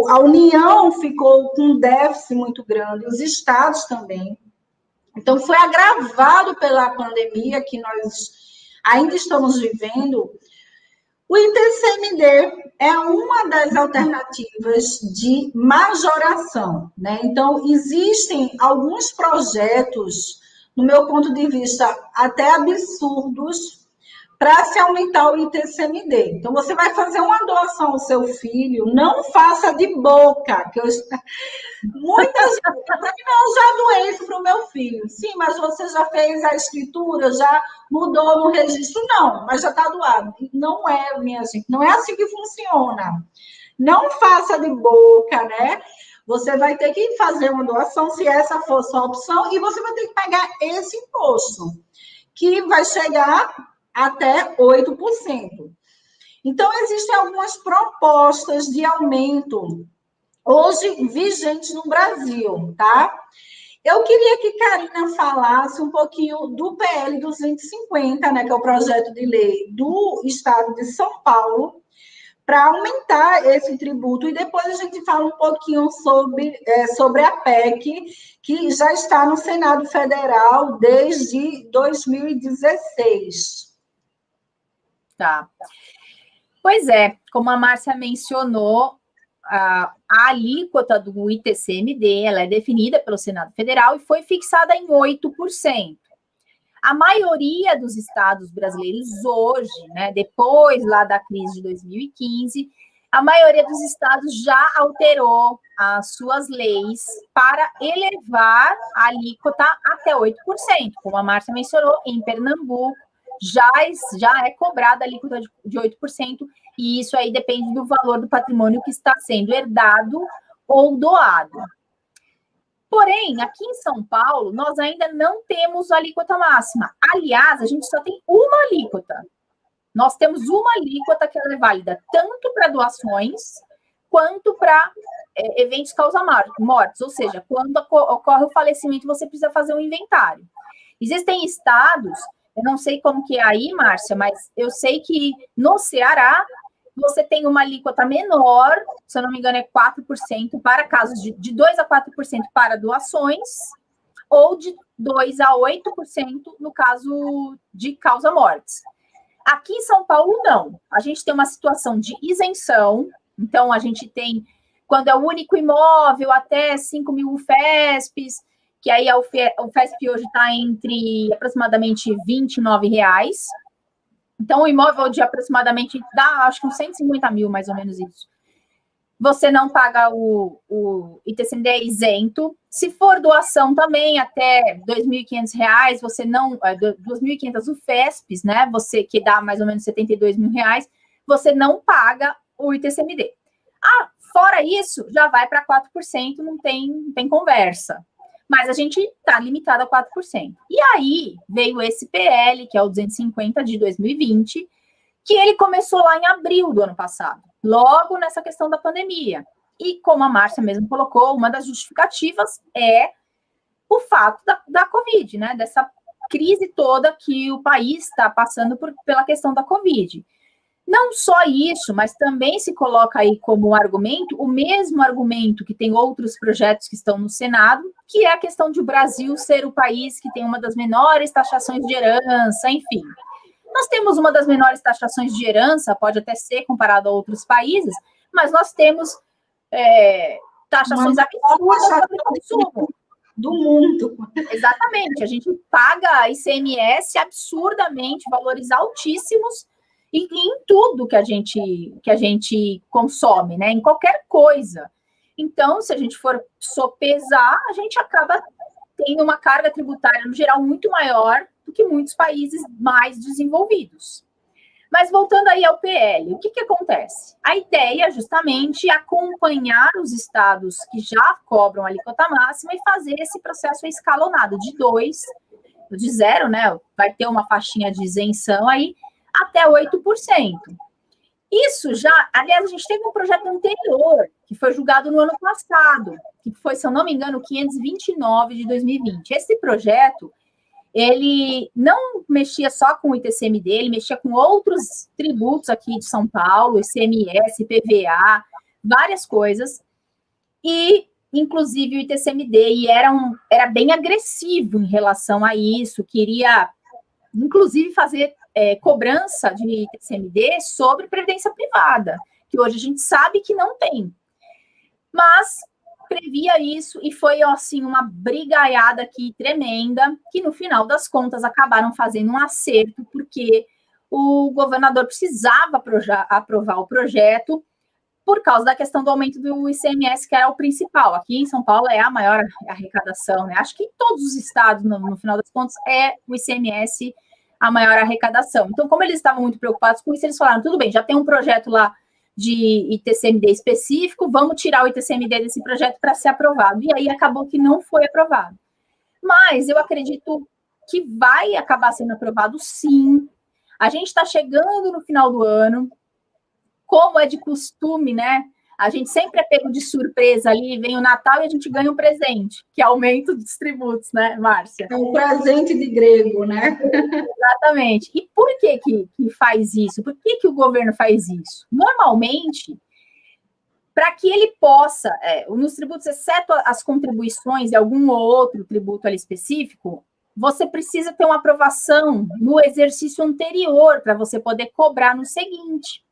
a União ficou com um déficit muito grande, os estados também. Então, foi agravado pela pandemia que nós ainda estamos vivendo. O ITCMD é uma das alternativas de majoração, né? Então, existem alguns projetos, no meu ponto de vista, até absurdos, para se aumentar o ITCMD. Então, você vai fazer uma doação ao seu filho, não faça de boca, que muitas vezes, não, já doei isso para o meu filho. Sim, mas você já fez a escritura, já mudou no registro? Não, mas já está doado. Não é, minha gente, não é assim que funciona. Não faça de boca, né? Você vai ter que fazer uma doação, se essa for sua opção, e você vai ter que pagar esse imposto, que vai chegar até 8%. Então, existem algumas propostas de aumento hoje vigentes no Brasil, tá? Eu queria que Karina falasse um pouquinho do PL 250, né, que é o projeto de lei do Estado de São Paulo, para aumentar esse tributo, e depois a gente fala um pouquinho sobre a PEC, que já está no Senado Federal desde 2016. Tá. Pois é, como a Márcia mencionou, a alíquota do ITCMD ela é definida pelo Senado Federal e foi fixada em 8%. A maioria dos estados brasileiros hoje, né, depois lá da crise de 2015, a maioria dos estados já alterou as suas leis para elevar a alíquota até 8%. Como a Márcia mencionou, em Pernambuco já é cobrada a alíquota de 8%, e isso aí depende do valor do patrimônio que está sendo herdado ou doado. Porém, aqui em São Paulo, nós ainda não temos a alíquota máxima. Aliás, a gente só tem uma alíquota. Nós temos uma alíquota que ela é válida tanto para doações quanto para eventos causa-mortes, ou seja, quando ocorre o falecimento, você precisa fazer um inventário. Existem estados, eu não sei como que é aí, Márcia, mas eu sei que no Ceará você tem uma alíquota menor, se eu não me engano é 4% para casos de 2% a 4% para doações, ou de 2% a 8% no caso de causa-mortes. Aqui em São Paulo, não. A gente tem uma situação de isenção, então a gente tem, quando é o único imóvel, até 5.000 UFESPs, que aí o FESP hoje está entre aproximadamente R$29. Então, o imóvel de aproximadamente, dá, acho que uns 150 mil, mais ou menos isso. Você não paga o ITCMD, é isento. Se for doação também, até R$2.500, você não... 2.500 UFESPs, né? Você que dá mais ou menos R$72 mil, você não paga o ITCMD. Fora isso, já vai para 4%, não tem conversa. Mas a gente está limitado a 4%. E aí veio esse PL, que é o 250 de 2020, que ele começou lá em abril do ano passado, logo nessa questão da pandemia. E como a Márcia mesmo colocou, uma das justificativas é o fato da Covid, né? Dessa crise toda que o país está passando pela questão da Covid. Não só isso, mas também se coloca aí como argumento, o mesmo argumento que tem outros projetos que estão no Senado, que é a questão de o Brasil ser o país que tem uma das menores taxações de herança, enfim. Nós temos uma das menores taxações de herança, pode até ser comparado a outros países, mas nós temos taxações absurdas sobre o consumo. Do mundo. Exatamente, a gente paga ICMS absurdamente, valores altíssimos, em tudo que a gente consome, né? Em qualquer coisa. Então, se a gente for sopesar, a gente acaba tendo uma carga tributária, no geral, muito maior do que muitos países mais desenvolvidos. Mas voltando aí ao PL, o que acontece? A ideia, justamente, é acompanhar os estados que já cobram a alíquota máxima e fazer esse processo escalonado de 0, né? Vai ter uma faixinha de isenção aí, até 8%. Isso já, aliás, a gente teve um projeto anterior, que foi julgado no ano passado, que foi, se eu não me engano, 529 de 2020. Esse projeto, ele não mexia só com o ITCMD, ele mexia com outros tributos aqui de São Paulo, ICMS, PVA, várias coisas, e inclusive o ITCMD, e era bem agressivo em relação a isso, queria, inclusive, fazer cobrança de ITCMD sobre previdência privada, que hoje a gente sabe que não tem. Mas previa isso e foi, assim, uma brigaiada aqui tremenda, que no final das contas acabaram fazendo um acerto, porque o governador precisava aprovar o projeto por causa da questão do aumento do ICMS, que era o principal. Aqui em São Paulo é a maior arrecadação, né? Acho que em todos os estados, no final das contas, é o ICMS a maior arrecadação. Então, como eles estavam muito preocupados com isso, eles falaram, tudo bem, já tem um projeto lá de ITCMD específico, vamos tirar o ITCMD desse projeto para ser aprovado. E aí acabou que não foi aprovado. Mas eu acredito que vai acabar sendo aprovado, sim. A gente está chegando no final do ano, como é de costume, né? A gente sempre é pego de surpresa ali, vem o Natal e a gente ganha um presente, que é aumento dos tributos, né, Márcia? É um presente de grego, né? Exatamente. E por que faz isso? Por que o governo faz isso? Normalmente, para que ele possa, nos tributos, exceto as contribuições e algum outro tributo ali específico, você precisa ter uma aprovação no exercício anterior para você poder cobrar no seguinte.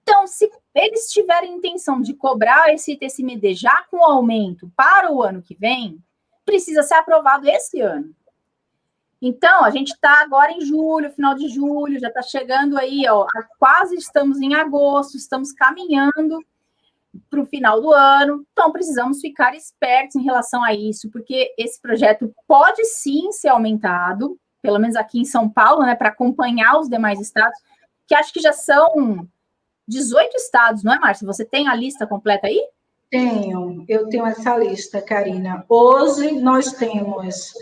Então, se eles tiverem intenção de cobrar esse ITCMD já com aumento para o ano que vem, precisa ser aprovado esse ano. Então, a gente está agora em julho, final de julho, já está chegando aí, ó, quase estamos em agosto, estamos caminhando para o final do ano, então precisamos ficar espertos em relação a isso, porque esse projeto pode sim ser aumentado, pelo menos aqui em São Paulo, né, para acompanhar os demais estados, que acho que já são 18 estados, não é, Márcia? Você tem a lista completa aí? Eu tenho essa lista, Karina. Hoje nós temos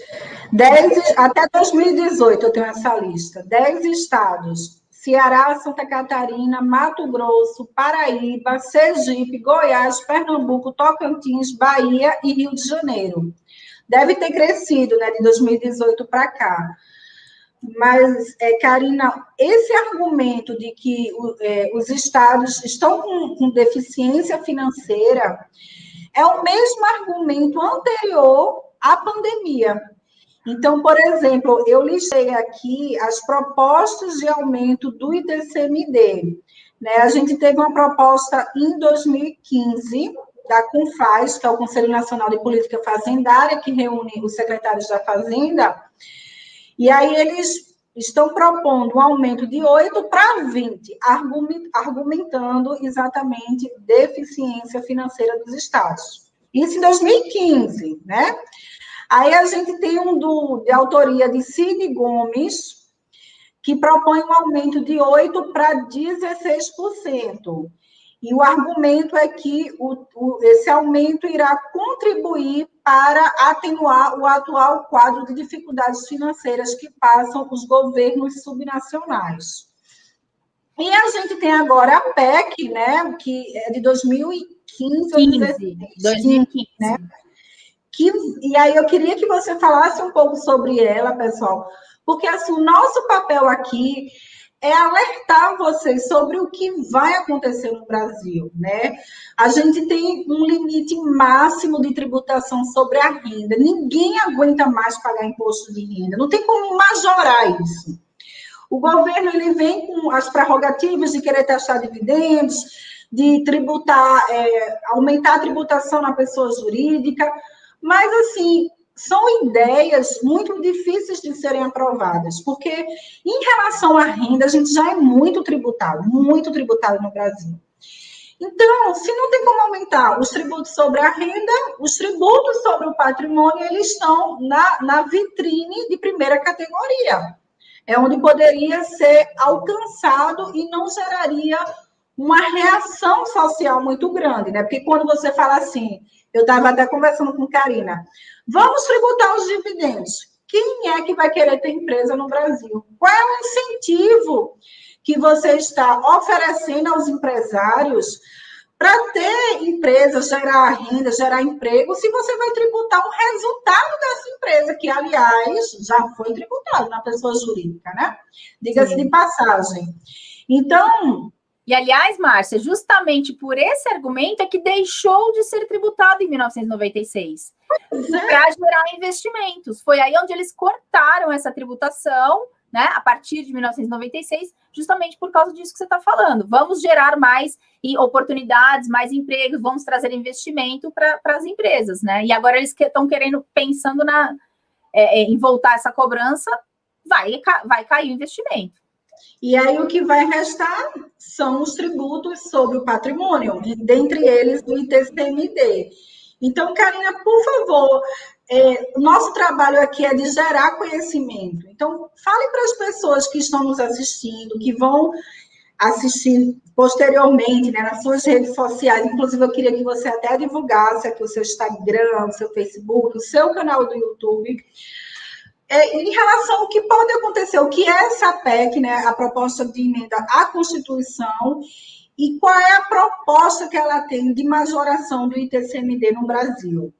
10, até 2018 eu tenho essa lista. 10 estados: Ceará, Santa Catarina, Mato Grosso, Paraíba, Sergipe, Goiás, Pernambuco, Tocantins, Bahia e Rio de Janeiro. Deve ter crescido, né, de 2018 para cá. Mas, Karina, esse argumento de que os estados estão com deficiência financeira é o mesmo argumento anterior à pandemia. Então, por exemplo, eu listei aqui as propostas de aumento do ITCMD. Né? A gente teve uma proposta em 2015 da CONFAZ, que é o Conselho Nacional de Política Fazendária, que reúne os secretários da Fazenda, e aí eles estão propondo um aumento de 8 para 20, argumentando exatamente deficiência financeira dos estados. Isso em 2015, né? Aí a gente tem de autoria de Cid Gomes, que propõe um aumento de 8 para 16%. E o argumento é que esse aumento irá contribuir para atenuar o atual quadro de dificuldades financeiras que passam os governos subnacionais. E a gente tem agora a PEC, né, que é de 2015 ou 2015, né? E aí eu queria que você falasse um pouco sobre ela, pessoal, porque assim, o nosso papel aqui é alertar vocês sobre o que vai acontecer no Brasil, né? A gente tem um limite máximo de tributação sobre a renda. Ninguém aguenta mais pagar imposto de renda. Não tem como majorar isso. O governo ele vem com as prerrogativas de querer taxar dividendos, de tributar, aumentar a tributação na pessoa jurídica, mas assim são ideias muito difíceis de serem aprovadas, porque em relação à renda, a gente já é muito tributado no Brasil. Então, se não tem como aumentar os tributos sobre a renda, os tributos sobre o patrimônio, eles estão na vitrine de primeira categoria. É onde poderia ser alcançado e não geraria uma reação social muito grande, né? Porque quando você fala assim, eu estava até conversando com Karina, vamos tributar os dividendos. Quem é que vai querer ter empresa no Brasil? Qual é o incentivo que você está oferecendo aos empresários para ter empresa, gerar renda, gerar emprego, se você vai tributar o resultado dessa empresa, que, aliás, já foi tributado na pessoa jurídica, né? Diga-se de passagem. Então... E, aliás, Márcia, justamente por esse argumento é que deixou de ser tributado em 1996 para gerar investimentos. Foi aí onde eles cortaram essa tributação, né, a partir de 1996, justamente por causa disso que você está falando. Vamos gerar mais oportunidades, mais empregos, vamos trazer investimento para as empresas, né? E agora eles estão pensando em voltar essa cobrança, vai cair o investimento. E aí o que vai restar são os tributos sobre o patrimônio, dentre eles o ITCMD. Então, Karina, por favor, o nosso trabalho aqui é de gerar conhecimento. Então, fale para as pessoas que estão nos assistindo, que vão assistir posteriormente, né, nas suas redes sociais. Inclusive, eu queria que você até divulgasse aqui o seu Instagram, o seu Facebook, o seu canal do YouTube, em relação ao que pode acontecer, o que é essa PEC, né, a proposta de emenda à Constituição, e qual é a proposta que ela tem de majoração do ITCMD no Brasil.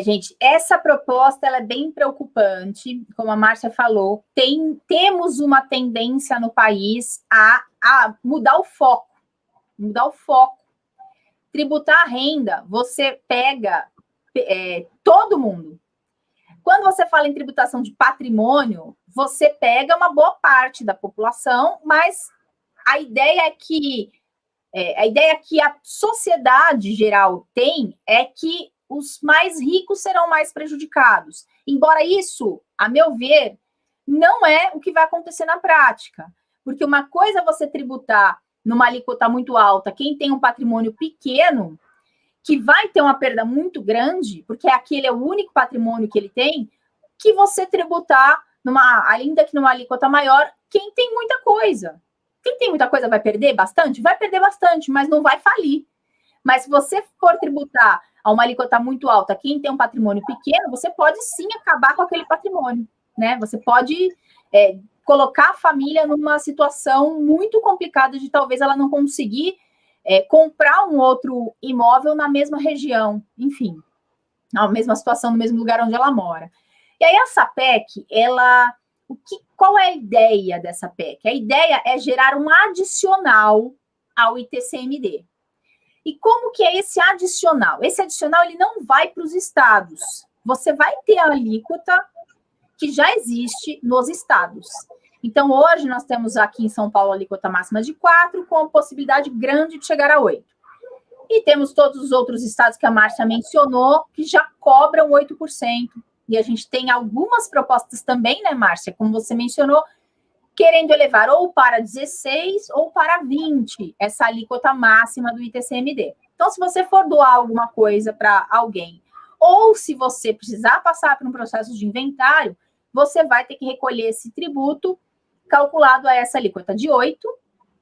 Gente, essa proposta ela é bem preocupante, como a Márcia falou, temos uma tendência no país a mudar o foco. Tributar a renda, você pega todo mundo. Quando você fala em tributação de patrimônio, você pega uma boa parte da população, mas a ideia que a sociedade geral tem é que os mais ricos serão mais prejudicados. Embora isso, a meu ver, não é o que vai acontecer na prática. Porque uma coisa é você tributar numa alíquota muito alta quem tem um patrimônio pequeno, que vai ter uma perda muito grande, porque aquele é o único patrimônio que ele tem. que você tributar, ainda que numa alíquota maior, quem tem muita coisa. Quem tem muita coisa vai perder bastante? Vai perder bastante, mas não vai falir. Mas se você for tributar a uma alíquota muito alta, quem tem um patrimônio pequeno, você pode sim acabar com aquele patrimônio, né? Você pode colocar a família numa situação muito complicada de talvez ela não conseguir comprar um outro imóvel na mesma região, enfim, na mesma situação, no mesmo lugar onde ela mora. E aí essa PEC, qual é a ideia dessa PEC? A ideia é gerar um adicional ao ITCMD. E como que é esse adicional? Esse adicional ele não vai para os estados. Você vai ter a alíquota que já existe nos estados. Então, hoje nós temos aqui em São Paulo a alíquota máxima de 4, com a possibilidade grande de chegar a 8. E temos todos os outros estados que a Márcia mencionou, que já cobram 8%. E a gente tem algumas propostas também, né, Márcia, como você mencionou, querendo elevar ou para 16 ou para 20 essa alíquota máxima do ITCMD. Então, se você for doar alguma coisa para alguém, ou se você precisar passar por um processo de inventário, você vai ter que recolher esse tributo calculado a essa alíquota de 8,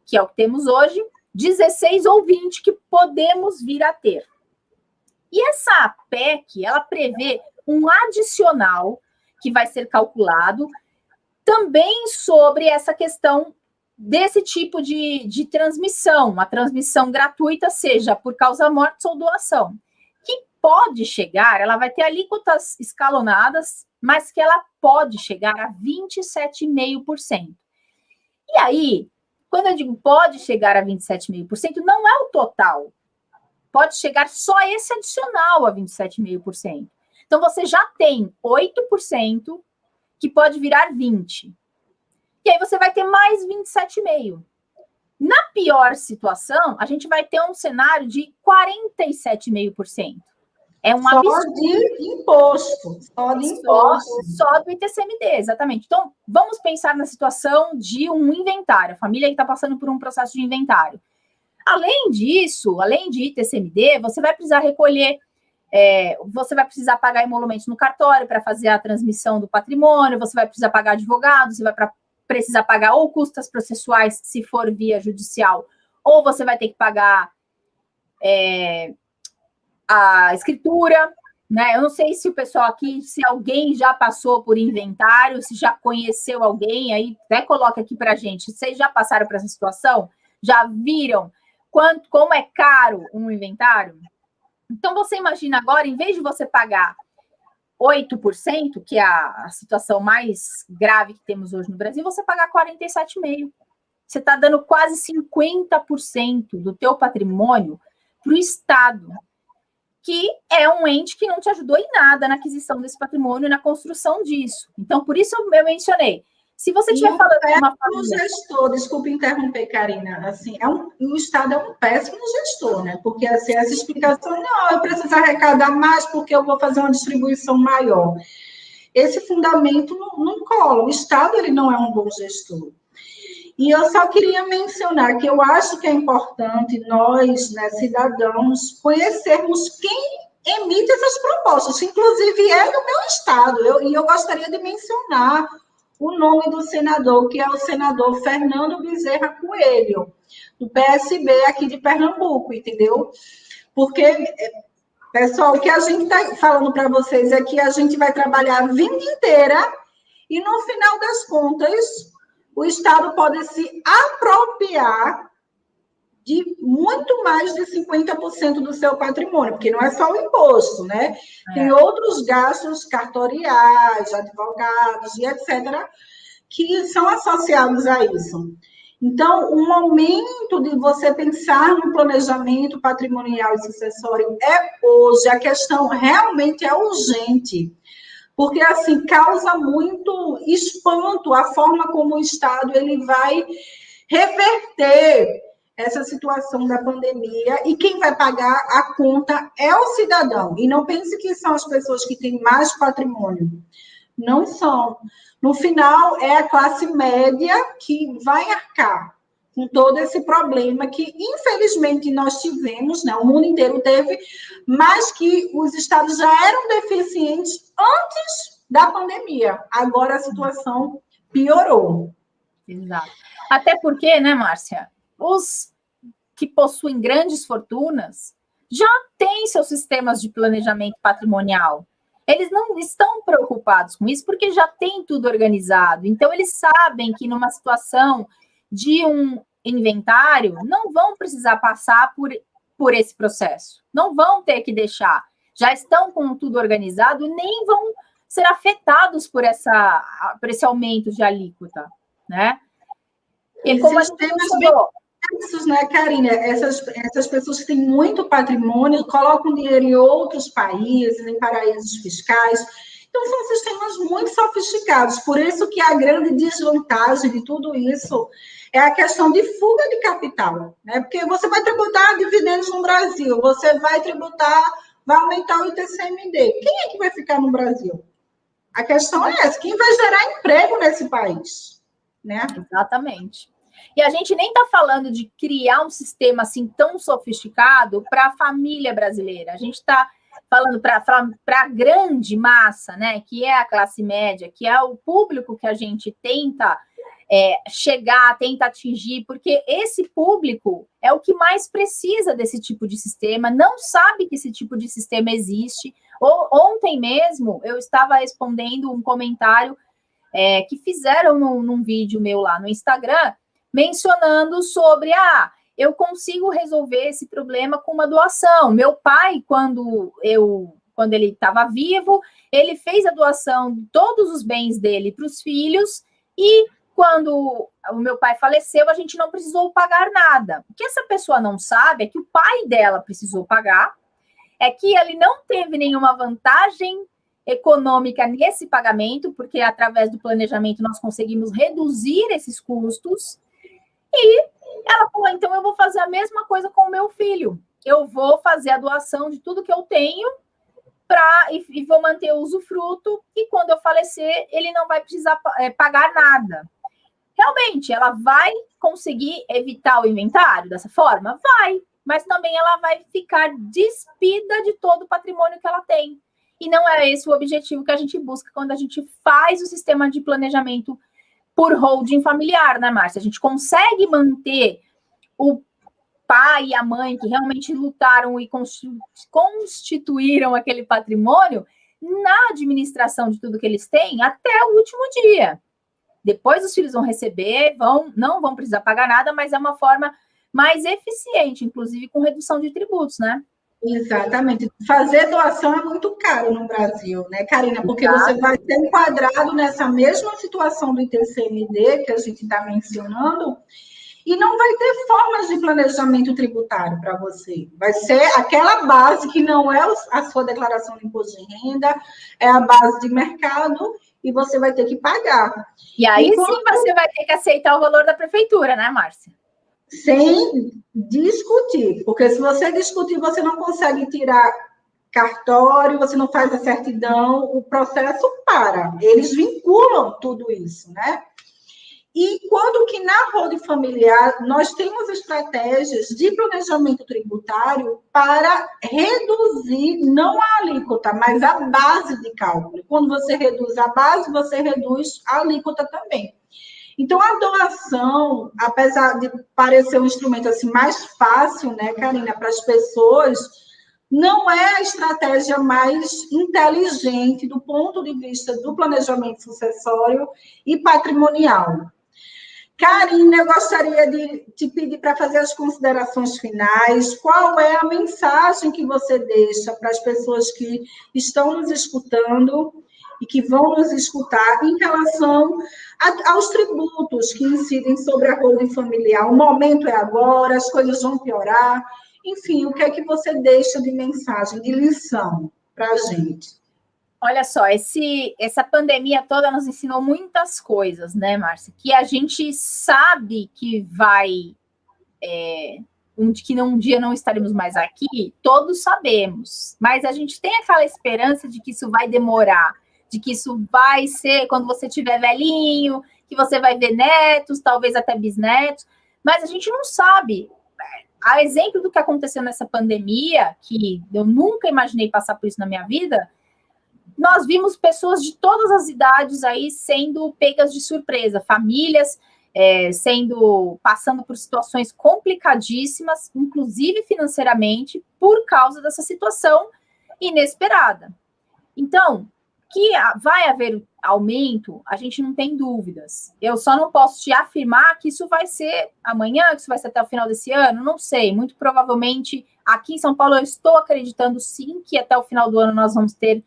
que é o que temos hoje, 16 ou 20 que podemos vir a ter. E essa PEC, ela prevê um adicional que vai ser calculado também sobre essa questão desse tipo de transmissão, a transmissão gratuita, seja por causa morte ou doação, que pode chegar, ela vai ter alíquotas escalonadas, mas que ela pode chegar a 27,5%. E aí, quando eu digo pode chegar a 27,5%, não é o total. Pode chegar só esse adicional a 27,5%. Então, você já tem 8% que pode virar 20%. E aí você vai ter mais 27,5%. Na pior situação, a gente vai ter um cenário de 47,5%. É um absurdo. Só de imposto. Só do ITCMD, exatamente. Então, vamos pensar na situação de um inventário. A família que está passando por um processo de inventário. Além disso, além de ITCMD, você vai precisar recolher, você vai precisar pagar emolumentos no cartório para fazer a transmissão do patrimônio, você vai precisar pagar advogados, você vai precisar pagar ou custas processuais, se for via judicial, ou você vai ter que pagar a escritura, né? Eu não sei se o pessoal aqui, se alguém já passou por inventário, se já conheceu alguém, aí até coloca aqui para a gente, vocês já passaram por essa situação? Já viram como é caro um inventário? Então, você imagina agora, em vez de você pagar 8%, que é a situação mais grave que temos hoje no Brasil, você pagar 47,5%. Você está dando quase 50% do teu patrimônio para o Estado, que é um ente que não te ajudou em nada na aquisição desse patrimônio e na construção disso. Então, por isso eu mencionei. Se você estiver falando de uma família... gestor, desculpe interromper, Karina, assim, o Estado é um péssimo gestor, né? Porque assim, essa explicação, não, eu preciso arrecadar mais porque eu vou fazer uma distribuição maior. Esse fundamento não cola. O Estado, ele não é um bom gestor. E eu só queria mencionar que eu acho que é importante nós, né, cidadãos, conhecermos quem emite essas propostas, inclusive é do meu Estado. E eu gostaria de mencionar o nome do senador, que é o senador Fernando Bezerra Coelho, do PSB aqui de Pernambuco, entendeu? Porque, pessoal, o que a gente está falando para vocês é que a gente vai trabalhar a vida inteira e, no final das contas, o Estado pode se apropriar de muito mais de 50% do seu patrimônio, porque não é só o imposto, né? Tem outros gastos cartoriais, advogados e etc., que são associados a isso. Então, o momento de você pensar no planejamento patrimonial e sucessório é hoje, a questão realmente é urgente, porque, assim, causa muito espanto a forma como o Estado ele vai reverter essa situação da pandemia, e quem vai pagar a conta é o cidadão. E não pense que são as pessoas que têm mais patrimônio. Não são. No final, é a classe média que vai arcar com todo esse problema que, infelizmente, nós tivemos, né? O mundo inteiro teve, mas que os estados já eram deficientes antes da pandemia. Agora a situação piorou. Exato. Até porque, né, Márcia, os que possuem grandes fortunas já têm seus sistemas de planejamento patrimonial. Eles não estão preocupados com isso porque já tem tudo organizado. Então, eles sabem que numa situação de um inventário, não vão precisar passar por esse processo. Não vão ter que deixar. Já estão com tudo organizado, nem vão ser afetados por esse aumento de alíquota, né? E como a gente falou, isso, né, Karina? Essas pessoas que têm muito patrimônio colocam dinheiro em outros países, em paraísos fiscais. Então, são sistemas muito sofisticados. Por isso que a grande desvantagem de tudo isso é a questão de fuga de capital, né? Porque você vai tributar dividendos no Brasil, você vai aumentar o ITCMD. Quem é que vai ficar no Brasil? A questão é essa, quem vai gerar emprego nesse país, né? Exatamente. E a gente nem está falando de criar um sistema assim tão sofisticado para a família brasileira. A gente está falando para a grande massa, né? Que é a classe média, que é o público que a gente tenta chegar, tenta atingir, porque esse público é o que mais precisa desse tipo de sistema, não sabe que esse tipo de sistema existe. Ontem mesmo eu estava respondendo um comentário que fizeram num vídeo meu lá no Instagram, mencionando sobre, eu consigo resolver esse problema com uma doação. Meu pai, quando ele estava vivo, ele fez a doação de todos os bens dele para os filhos, e quando o meu pai faleceu, a gente não precisou pagar nada. O que essa pessoa não sabe é que o pai dela precisou pagar, é que ele não teve nenhuma vantagem econômica nesse pagamento, porque através do planejamento nós conseguimos reduzir esses custos. E ela falou, então eu vou fazer a mesma coisa com o meu filho. Eu vou fazer a doação de tudo que eu tenho e vou manter o usufruto, e quando eu falecer, ele não vai precisar pagar nada. Realmente, ela vai conseguir evitar o inventário dessa forma? Vai, mas também ela vai ficar despida de todo o patrimônio que ela tem. E não é esse o objetivo que a gente busca quando a gente faz o sistema de planejamento por holding familiar, né, Márcia? A gente consegue manter o pai e a mãe que realmente lutaram e constituíram aquele patrimônio na administração de tudo que eles têm até o último dia. Depois os filhos vão receber, não vão precisar pagar nada, mas é uma forma mais eficiente, inclusive com redução de tributos, né? Exatamente. Fazer doação é muito caro no Brasil, né, Karina? Porque você vai ser enquadrado nessa mesma situação do ITCMD que a gente está mencionando, e não vai ter formas de planejamento tributário para você. Vai ser aquela base que não é a sua declaração de imposto de renda, é a base de mercado, e você vai ter que pagar. E aí sim você vai ter que aceitar o valor da prefeitura, né, Márcia? Sem discutir, porque se você discutir, você não consegue tirar cartório, você não faz a certidão, o processo para. Eles vinculam tudo isso, né? E quando que na holding familiar nós temos estratégias de planejamento tributário para reduzir, não a alíquota, mas a base de cálculo. Quando você reduz a base, você reduz a alíquota também. Então, a doação, apesar de parecer um instrumento assim mais fácil, né, Karina, para as pessoas, não é a estratégia mais inteligente do ponto de vista do planejamento sucessório e patrimonial. Karina, eu gostaria de te pedir para fazer as considerações finais. Qual é a mensagem que você deixa para as pessoas que estão nos escutando e que vão nos escutar em relação aos tributos que incidem sobre a holding familiar? O momento é agora, as coisas vão piorar. Enfim, o que é que você deixa de mensagem, de lição para a gente? Olha só, essa pandemia toda nos ensinou muitas coisas, né, Márcia? Que a gente sabe que que um dia não estaremos mais aqui, todos sabemos. Mas a gente tem aquela esperança de que isso vai demorar, de que isso vai ser quando você estiver velhinho, que você vai ver netos, talvez até bisnetos, mas a gente não sabe. A exemplo do que aconteceu nessa pandemia, que eu nunca imaginei passar por isso na minha vida, nós vimos pessoas de todas as idades aí sendo pegas de surpresa, famílias passando por situações complicadíssimas, inclusive financeiramente, por causa dessa situação inesperada. Então, que vai haver aumento, a gente não tem dúvidas. Eu só não posso te afirmar que isso vai ser amanhã, que isso vai ser até o final desse ano, não sei. Muito provavelmente, aqui em São Paulo, eu estou acreditando sim que até o final do ano nós vamos ter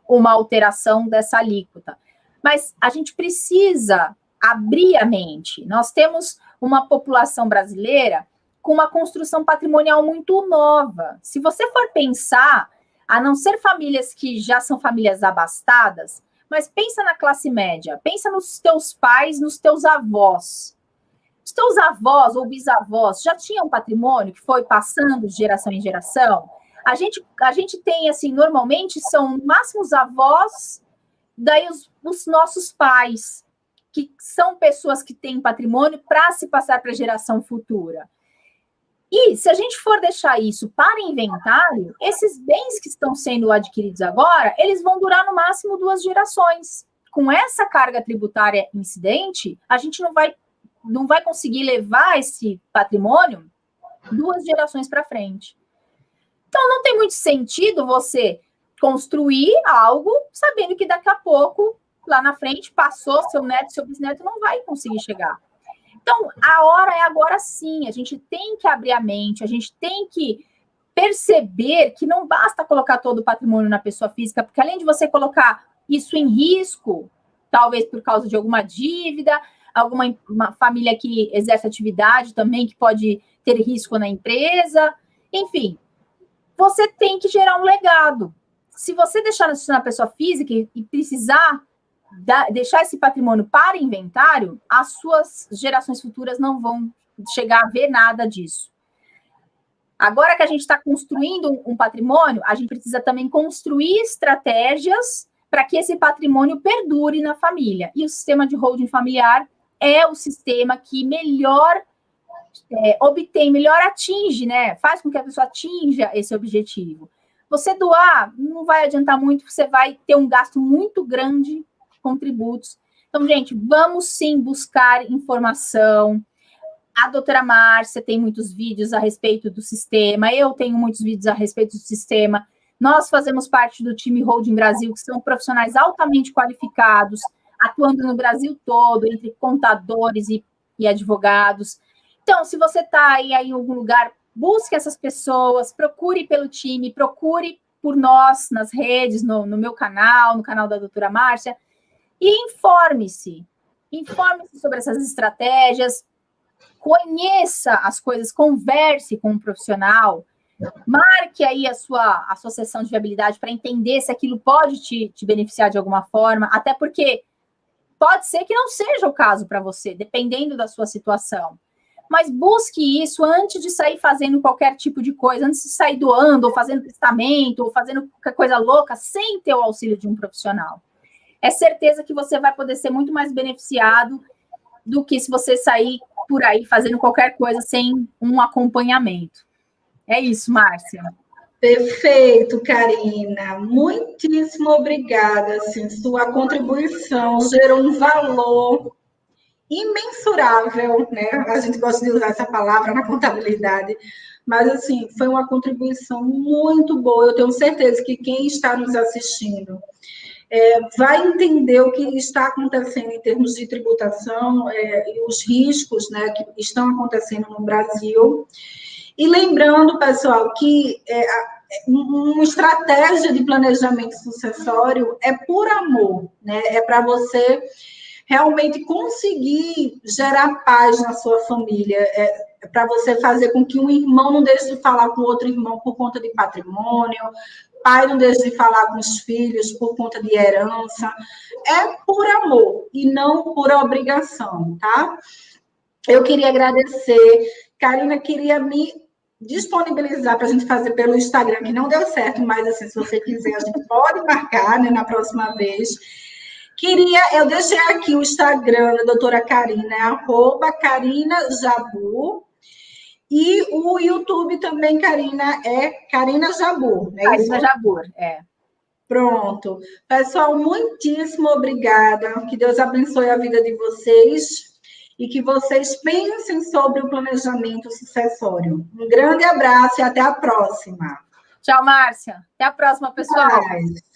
uma alteração dessa alíquota. Mas a gente precisa abrir a mente. Nós temos uma população brasileira com uma construção patrimonial muito nova. Se você for pensar, a não ser famílias que já são famílias abastadas, mas pensa na classe média, pensa nos teus pais, nos teus avós. Os teus avós ou bisavós já tinham patrimônio que foi passando de geração em geração? A gente tem, assim, normalmente são no máximo os avós, daí os nossos pais, que são pessoas que têm patrimônio para se passar para a geração futura. E se a gente for deixar isso para inventário, esses bens que estão sendo adquiridos agora, eles vão durar no máximo 2 gerações. Com essa carga tributária incidente, a gente não vai conseguir levar esse patrimônio 2 gerações para frente. Então, não tem muito sentido você construir algo sabendo que daqui a pouco, lá na frente, passou, seu neto, seu bisneto não vai conseguir chegar. Então, a hora é agora sim, a gente tem que abrir a mente, a gente tem que perceber que não basta colocar todo o patrimônio na pessoa física, porque além de você colocar isso em risco, talvez por causa de alguma dívida, uma família que exerce atividade também, que pode ter risco na empresa, enfim, você tem que gerar um legado. Se você deixar isso na pessoa física e precisar deixar esse patrimônio para inventário, as suas gerações futuras não vão chegar a ver nada disso. Agora que a gente está construindo um patrimônio, a gente precisa também construir estratégias para que esse patrimônio perdure na família. E o sistema de holding familiar é o sistema que melhor obtém, melhor atinge, né? Faz com que a pessoa atinja esse objetivo. Você doar não vai adiantar muito, você vai ter um gasto muito grande com tributos. Então, gente, vamos sim buscar informação. A doutora Márcia tem muitos vídeos a respeito do sistema, eu tenho muitos vídeos a respeito do sistema. Nós fazemos parte do time Holding Brasil, que são profissionais altamente qualificados, atuando no Brasil todo, entre contadores e advogados. Então, se você está aí em algum lugar, busque essas pessoas, procure pelo time, procure por nós nas redes, no meu canal, no canal da doutora Márcia, e informe-se sobre essas estratégias, conheça as coisas, converse com um profissional, marque aí a sua sessão de viabilidade para entender se aquilo pode te beneficiar de alguma forma, até porque pode ser que não seja o caso para você, dependendo da sua situação. Mas busque isso antes de sair fazendo qualquer tipo de coisa, antes de sair doando, ou fazendo testamento, ou fazendo qualquer coisa louca, sem ter o auxílio de um profissional. É certeza que você vai poder ser muito mais beneficiado do que se você sair por aí fazendo qualquer coisa sem um acompanhamento. É isso, Márcia. Perfeito, Karina. Muitíssimo obrigada. Assim, sua contribuição gerou um valor imensurável, né? A gente gosta de usar essa palavra na contabilidade, mas, assim, foi uma contribuição muito boa. Eu tenho certeza que quem está nos assistindo vai entender o que está acontecendo em termos de tributação e os riscos, né, que estão acontecendo no Brasil. E lembrando, pessoal, que uma estratégia de planejamento sucessório é por amor, né? É para você realmente conseguir gerar paz na sua família, é para você fazer com que um irmão não deixe de falar com outro irmão por conta de patrimônio, pai não deixe de falar com os filhos por conta de herança. É por amor e não por obrigação, tá? Eu queria agradecer. Karina, queria me disponibilizar para a gente fazer pelo Instagram, que não deu certo, mas, assim, se você quiser, a gente pode marcar, né, na próxima vez. Eu deixei aqui o Instagram da doutora Karina, @KarinaJabu, e o YouTube também, Karina, é Karina Jabur, né? Karina Jabur, é. Pronto. Pessoal, muitíssimo obrigada. Que Deus abençoe a vida de vocês e que vocês pensem sobre o planejamento sucessório. Um grande abraço e até a próxima. Tchau, Márcia. Até a próxima, pessoal. Bye.